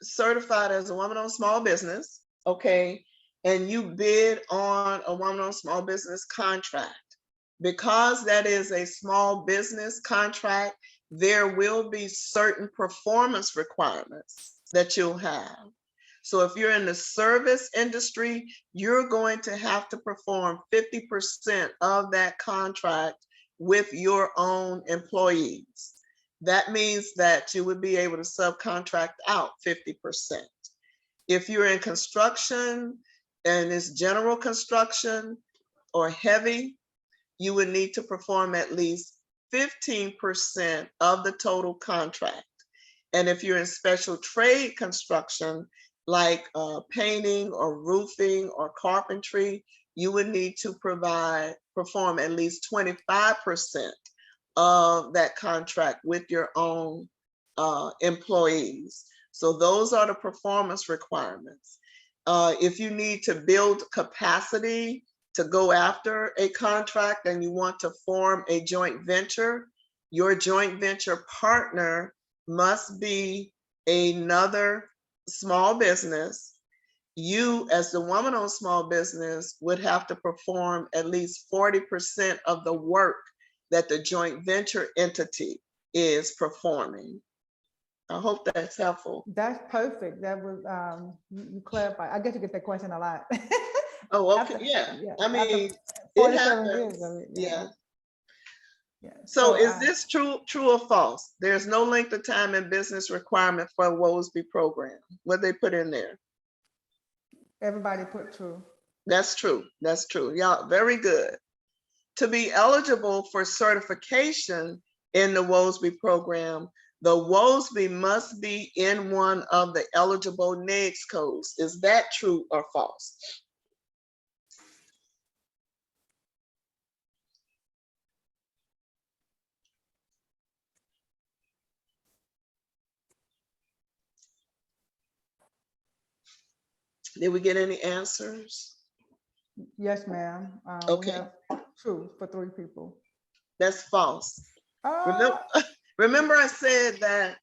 certified as a woman-owned small business, okay, and you bid on a woman-owned small business contract, because that is a small business contract, there will be certain performance requirements that you'll have. So if you're in the service industry, you're going to have to perform 50% of that contract with your own employees. That means that you would be able to subcontract out 50%. If you're in construction and it's general construction or heavy, you would need to perform at least 15% of the total contract. And if you're in special trade construction, like painting or roofing or carpentry, you would need to perform at least 25% of that contract with your own employees. So those are the performance requirements. If you need to build capacity to go after a contract and you want to form a joint venture, your joint venture partner must be another small business. You, as the woman-owned small business, would have to perform at least 40% of the work that the joint venture entity is performing. I hope that's helpful. That's perfect. That was, you clarified. I get to get that question a lot. Oh, okay, After- yeah. I after mean, it 47 years happens. of it, Yeah. Yeah. So is this true or false? There's no length of time and business requirement for a Woesby program. What they put in there? Everybody put true. That's true. That's true. Y'all, very good. To be eligible for certification in the Woesby program, the Woesby must be in one of the eligible NAICS codes. Is that true or false? Did we get any answers? Yes, ma'am. Okay. We have true for 3 people. That's false. Uh, Remember I said that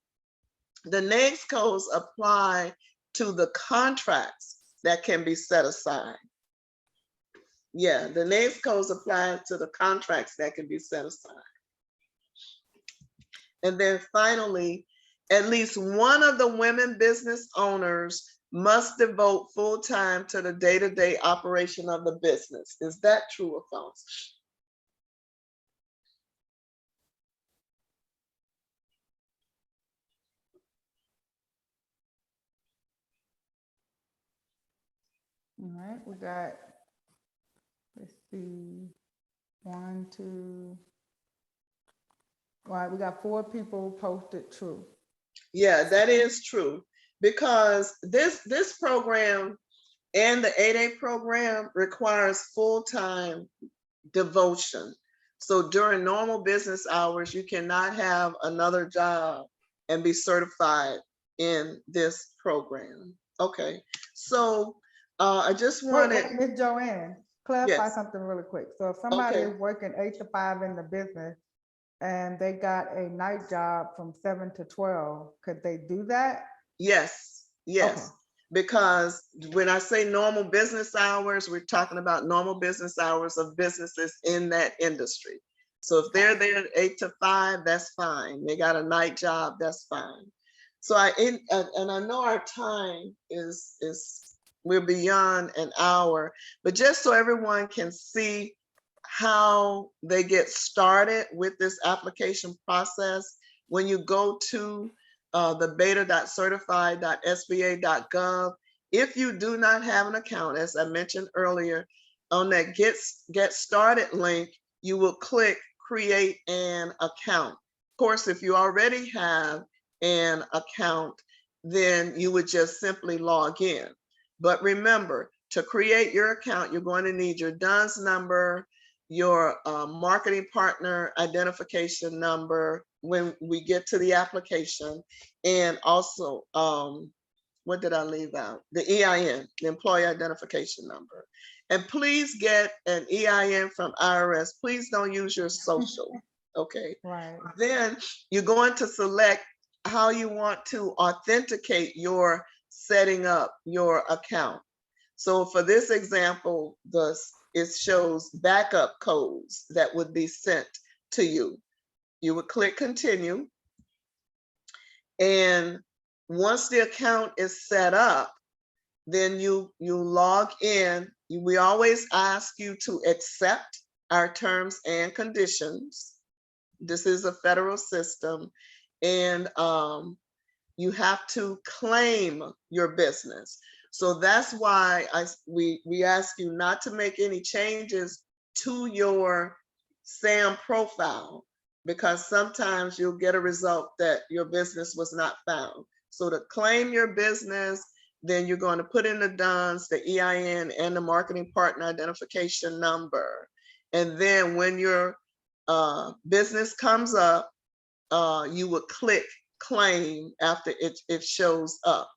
the NAICS codes apply to the contracts that can be set aside. Yeah, the NAICS codes apply to the contracts that can be set aside. And then finally, at least one of the women business owners must devote full time to the day-to-day operation of the business. Is that true or false? all right, we got, let's see, 1, 2. All right, we got 4 people posted true. Yeah, that is true, because this program and the 8A program requires full-time devotion. So during normal business hours, you cannot have another job and be certified in this program. Okay, so I just wanted. Wait, Ms. Joanne, clarify Yes. something really quick. So if somebody Okay. is working 8 to 5 in the business, and they got a night job from 7 to 12. Could they do that? Yes, yes. Okay. Because when I say normal business hours, we're talking about normal business hours of businesses in that industry. So if they're there 8 to 5, that's fine. They got a night job, that's fine. So and I know our time is we're beyond an hour, but just so everyone can see how they get started with this application process, when you go to the beta.certified.sba.gov. If you do not have an account, as I mentioned earlier, on that get started link, you will click create an account. Of course, if you already have an account, then you would just simply log in. But remember, to create your account, you're going to need your DUNS number, your marketing partner identification number when we get to the application, and also, what did I leave out? The EIN, the employee identification number. And please get an EIN from IRS. Please don't use your social, okay? Right. Then you're going to select how you want to authenticate your setting up your account. So for this example, it shows backup codes that would be sent to you. You would click continue. And once the account is set up, then you log in. We always ask you to accept our terms and conditions. This is a federal system. And you have to claim your business. So that's why we ask you not to make any changes to your SAM profile, because sometimes you'll get a result that your business was not found. So to claim your business, then you're going to put in the DUNS, the EIN, and the marketing partner identification number. And then when your business comes up, you would click claim after it shows up.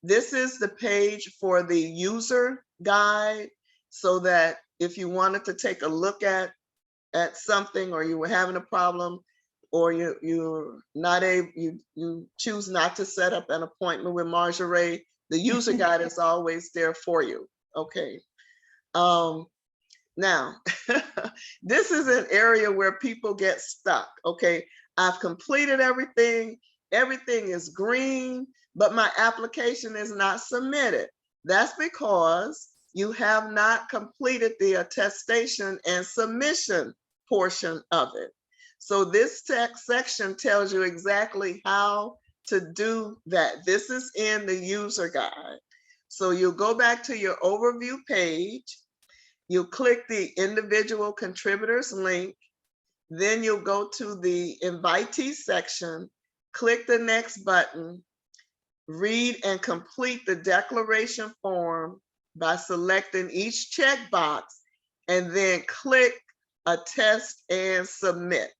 This is the page for the user guide, so that if you wanted to take a look at something, or you were having a problem, or you're not able, you choose not to set up an appointment with Marjorie, the user guide is always there for you. Okay. Now, this is an area where people get stuck. Okay, I've completed everything. Everything is green, but my application is not submitted. That's because you have not completed the attestation and submission portion of it. So this text section tells you exactly how to do that. This is in the user guide. So you'll go back to your overview page. You'll click the individual contributors link. Then you'll go to the invitee section, click the next button, read and complete the declaration form by selecting each checkbox, and then click attest and submit.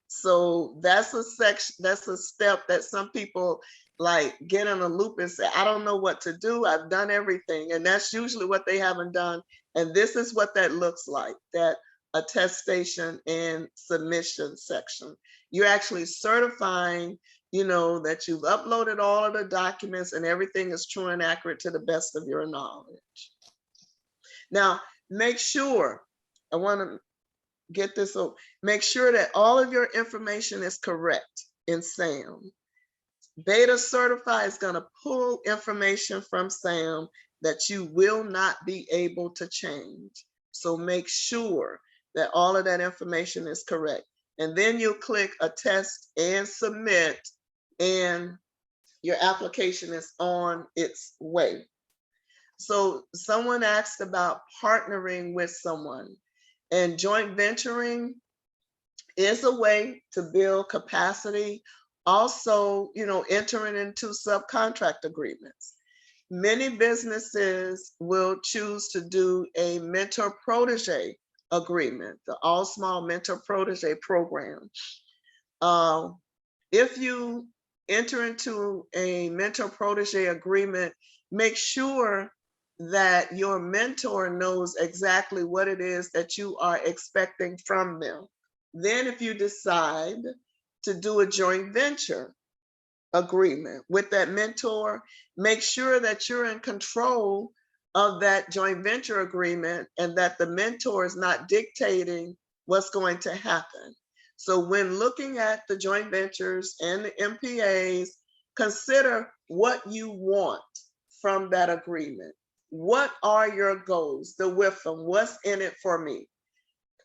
So that's a section, that's a step that some people like get in a loop and say, I don't know what to do. I've done everything. And that's usually what they haven't done. And this is what that looks like, that attestation and submission section. You're actually certifying, that you've uploaded all of the documents and everything is true and accurate to the best of your knowledge. Now, make sure, I want to get this over, make sure that all of your information is correct in SAM. Beta Certify is going to pull information from SAM that you will not be able to change. So make sure that all of that information is correct. And then you'll click attest and submit, and your application is on its way. So someone asked about partnering with someone, and joint venturing is a way to build capacity. Also, entering into subcontract agreements. Many businesses will choose to do a mentor-protege agreement, the All Small Mentor-Protege program. If you enter into a mentor-protege agreement, make sure that your mentor knows exactly what it is that you are expecting from them. Then if you decide to do a joint venture agreement with that mentor, make sure that you're in control of that joint venture agreement and that the mentor is not dictating what's going to happen. So when looking at the joint ventures and the MPAs, consider what you want from that agreement. What are your goals, the with them, what's in it for me?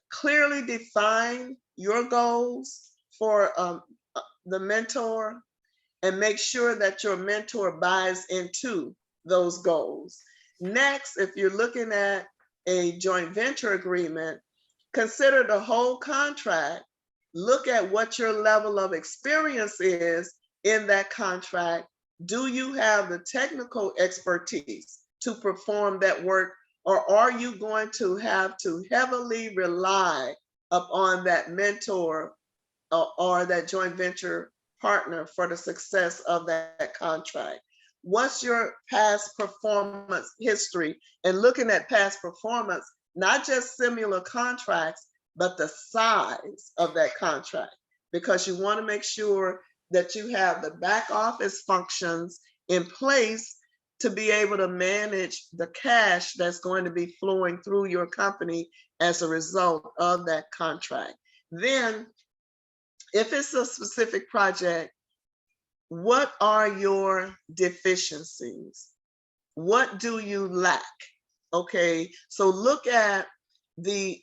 Clearly define your goals for the mentor, and make sure that your mentor buys into those goals. Next, if you're looking at a joint venture agreement, consider the whole contract. Look at what your level of experience is in that contract. Do you have the technical expertise to perform that work, or are you going to have to heavily rely upon that mentor or that joint venture partner for the success of that contract? What's your past performance history? And looking at past performance, not just similar contracts, but the size of that contract, because you want to make sure that you have the back office functions in place to be able to manage the cash that's going to be flowing through your company as a result of that contract. Then, if it's a specific project, what are your deficiencies? What do you lack? Okay, so look at the,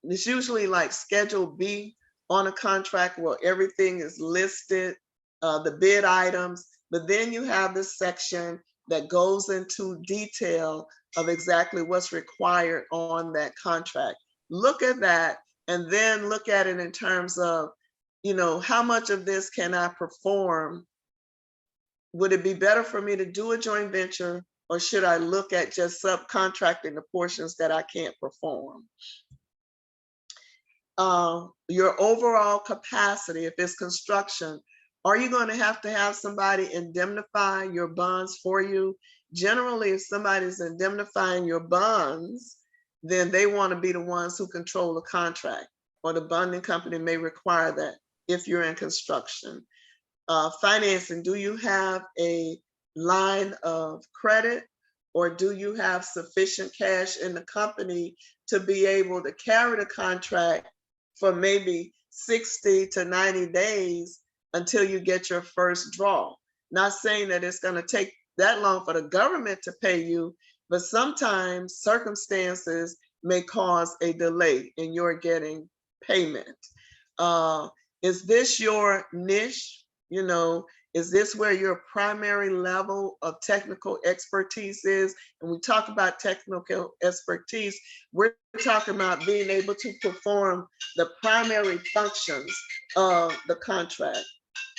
it's usually like Schedule B on a contract where everything is listed, the bid items, but then you have this section that goes into detail of exactly what's required on that contract. Look at that, and then look at it in terms of, you know, how much of this can I perform? Would it be better for me to do a joint venture, or should I look at just subcontracting the portions that I can't perform? Your overall capacity, if it's construction, are you going to have somebody indemnify your bonds for you? Generally, if somebody's indemnifying your bonds, then they want to be the ones who control the contract, or the bonding company may require that if you're in construction. Financing, do you have a line of credit, or do you have sufficient cash in the company to be able to carry the contract for maybe 60 to 90 days until you get your first draw? Not saying that it's going to take that long for the government to pay you, but sometimes circumstances may cause a delay in your getting payment. Is this your niche? You know, is this where your primary level of technical expertise is? And we talk about technical expertise, we're talking about being able to perform the primary functions of the contract.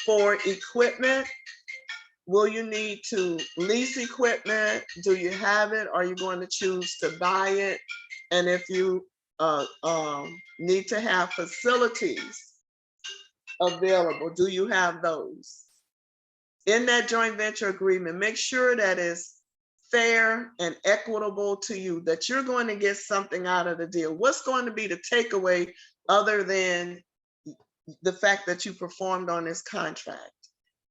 For equipment, will you need to lease equipment? Do you have it? Are you going to choose to buy it? And if you need to have facilities available, do you have those? In that joint venture agreement, make sure that it's fair and equitable to you, that you're going to get something out of the deal. What's going to be the takeaway other than the fact that you performed on this contract?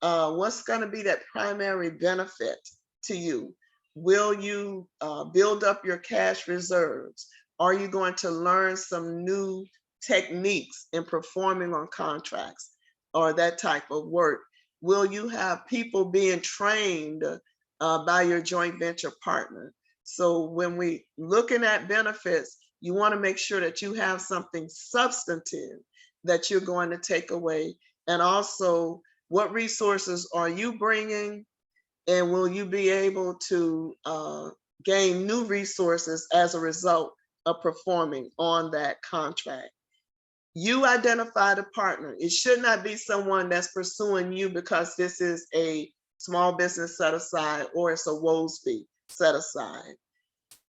What's going to be that primary benefit to you? Will you build up your cash reserves? Are you going to learn some new techniques in performing on contracts or that type of work? Will you have people being trained by your joint venture partner? So when we looking at benefits, you want to make sure that you have something substantive that you're going to take away. And also, what resources are you bringing? And will you be able to gain new resources as a result of performing on that contract? You identify the partner. It should not be someone that's pursuing you because this is a small business set aside or it's a Woesby set aside.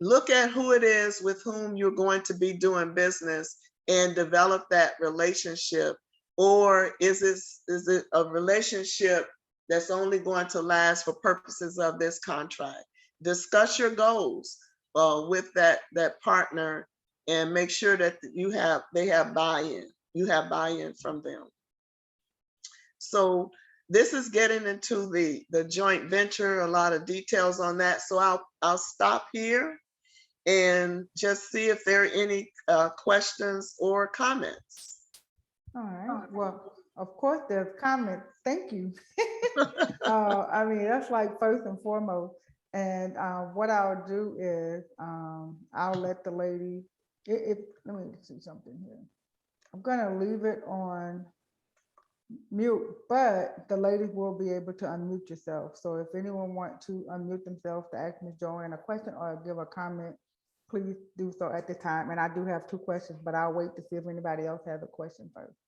Look at who it is with whom you're going to be doing business and develop that relationship. Or is it a relationship that's only going to last for purposes of this contract? Discuss your goals with that partner and make sure that they have buy-in. you have buy-in from them. So this is getting into the joint venture, a lot of details on that. So I'll stop here and just see if there are any questions or comments. All right, well, of course, there's comments. Thank you. I mean, that's like first and foremost. And what I'll do is I'll let the lady, let me see something here. I'm gonna leave it on mute, but the ladies will be able to unmute yourself. So if anyone wants to unmute themselves to ask Ms. Joanne a question or give a comment, please do so at the time. And I do have 2 questions, but I'll wait to see if anybody else has a question first.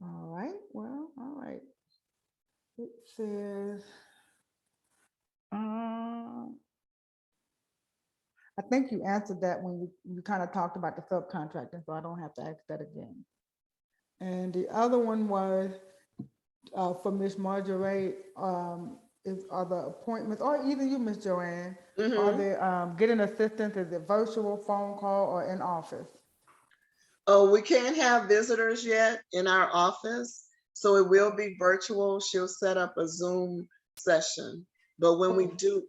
All right, well, all right. It says, I think you answered that when you kind of talked about the subcontracting, so I don't have to ask that again. And the other one was for Ms. Marjorie, are the appointments, or either you, Ms. Joanne, are they getting assistance? Is it virtual, phone call, or in office? Oh, we can't have visitors yet in our office, so it will be virtual. She'll set up a Zoom session. But when we do,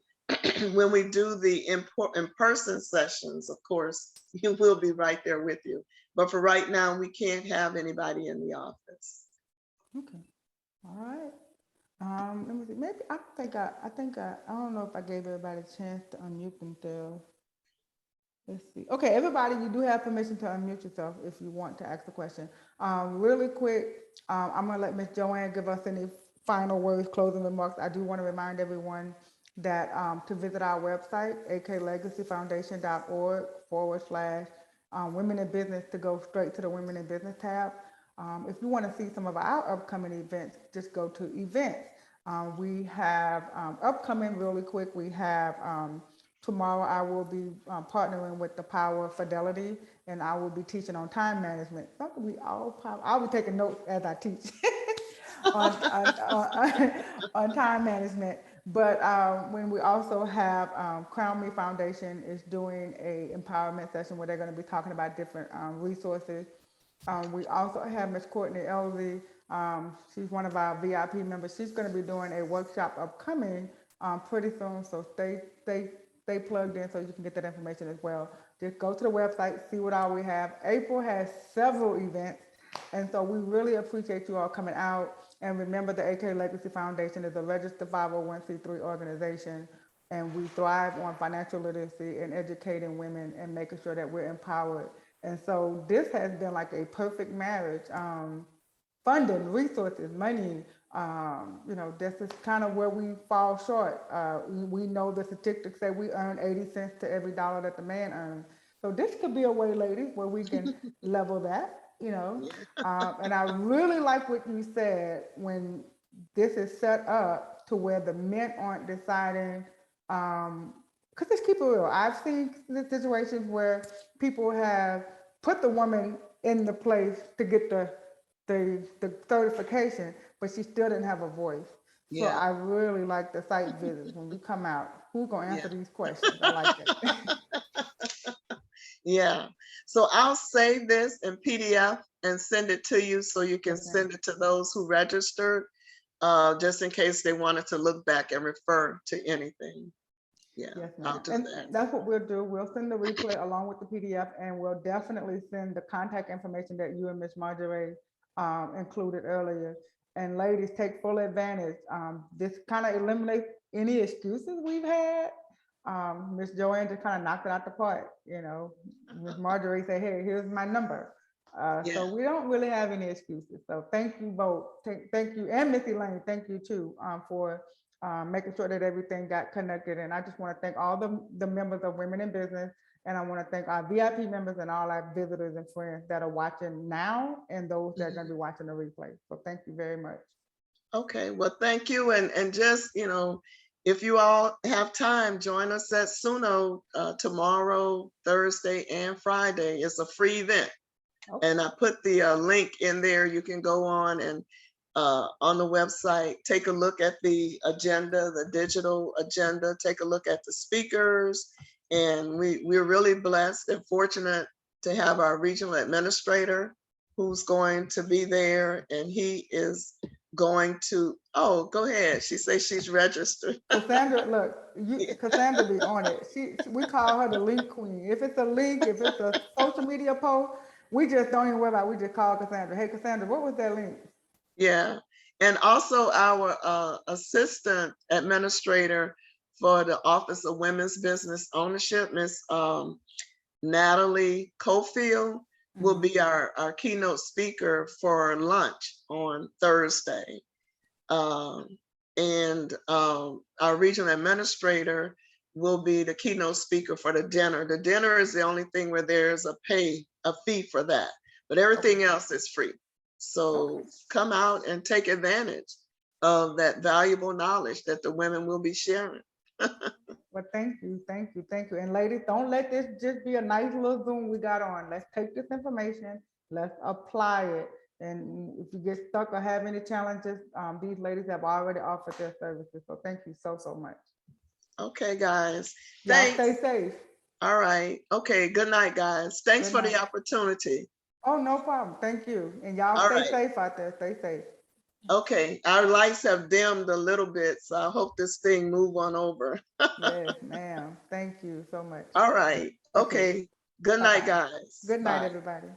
when we do the in-person sessions, of course, he will be right there with you. But for right now, we can't have anybody in the office. Okay. All right. Let me see. Maybe I don't know if I gave everybody a chance to unmute themselves. Let's see. Okay, everybody, you do have permission to unmute yourself if you want to ask a question. Really quick, I'm gonna let Ms. Joanne give us any final words, closing remarks. I do want to remind everyone that to visit our website, aklegacyfoundation.org/women in business, to go straight to the Women in Business tab. If you want to see some of our upcoming events, just go to events. We have upcoming really quick. We have tomorrow I will be partnering with the Power of Fidelity, and I will be teaching on time management. I'll be taking notes as I teach on time management. But when we also have Crown Me Foundation is doing a empowerment session where they're going to be talking about different resources. We also have Ms. Courtney Elsie. She's one of our VIP members. She's going to be doing a workshop upcoming pretty soon. So stay plugged in so you can get that information as well. Just go to the website, see what all we have. April has several events, and so we really appreciate you all coming out. And remember, the AK Legacy Foundation is a registered 501c3 organization, and we thrive on financial literacy and educating women and making sure that we're empowered. And so this has been like a perfect marriage. Funding, resources, money, this is kind of where we fall short. We know the statistics say we earn 80 cents to every dollar that the man earns. So this could be a way, ladies, where we can level that, and I really like what you said when this is set up to where the men aren't deciding, because let's keep it real. I've seen the situations where people have put the woman in the place to get the certification, but she still didn't have a voice. So I really like the site visits when you come out. Who's gonna answer these questions? I like that. Yeah. So I'll save this in PDF and send it to you so you can send it to those who registered, just in case they wanted to look back and refer to anything. Yeah, yes, I'll do and that. that's what we'll do. We'll send the replay along with the PDF, and we'll definitely send the contact information that you and Ms. Marjorie included earlier. And ladies, take full advantage. This kind of eliminates any excuses we've had. Ms. Joanne just kind of knocked it out the park. Ms. Marjorie said, "Hey, here's my number." So we don't really have any excuses. So thank you both. Thank you, and Miss Elaine. Thank you too for making sure that everything got connected. And I just want to thank all the members of Women in Business. And I want to thank our VIP members and all our visitors and friends that are watching now and those that are going to be watching the replay. So thank you very much. Okay, well, thank you. And just, if you all have time, join us at Suno tomorrow, Thursday, and Friday. It's a free event. Okay. And I put the link in there. You can go on and on the website, take a look at the agenda, the digital agenda, take a look at the speakers, And we're really blessed and fortunate to have our regional administrator who's going to be there, and he is going to, oh, go ahead. She says she's registered. Cassandra, look, Cassandra be on it. We call her the link queen. If it's a link, if it's a social media post, we just don't even worry about it. We just call Cassandra. Hey, Cassandra, what was that link? Yeah. And also our assistant administrator for the Office of Women's Business Ownership, Miss Natalie Cofield, will be our keynote speaker for lunch on Thursday. And our regional administrator will be the keynote speaker for the dinner. The dinner is the only thing where there's a fee for that, but everything else is free. So come out and take advantage of that valuable knowledge that the women will be sharing. Well, thank you. And ladies, don't let this just be a nice little Zoom we got on. Let's take this information, let's apply it. And if you get stuck or have any challenges, these ladies have already offered their services. So thank you so much. Okay, guys. Y'all Thanks. stay safe. All right. Okay. Good night, guys. Thanks Good for the night. opportunity. Oh, no problem. Thank you. And y'all All stay right. safe out there. Stay safe. Okay. Our lights have dimmed a little bit, so I hope this thing move on over. Yes, ma'am. Thank you so much. All right. Okay. Good night, Bye-bye. guys. Good night, Bye. everybody.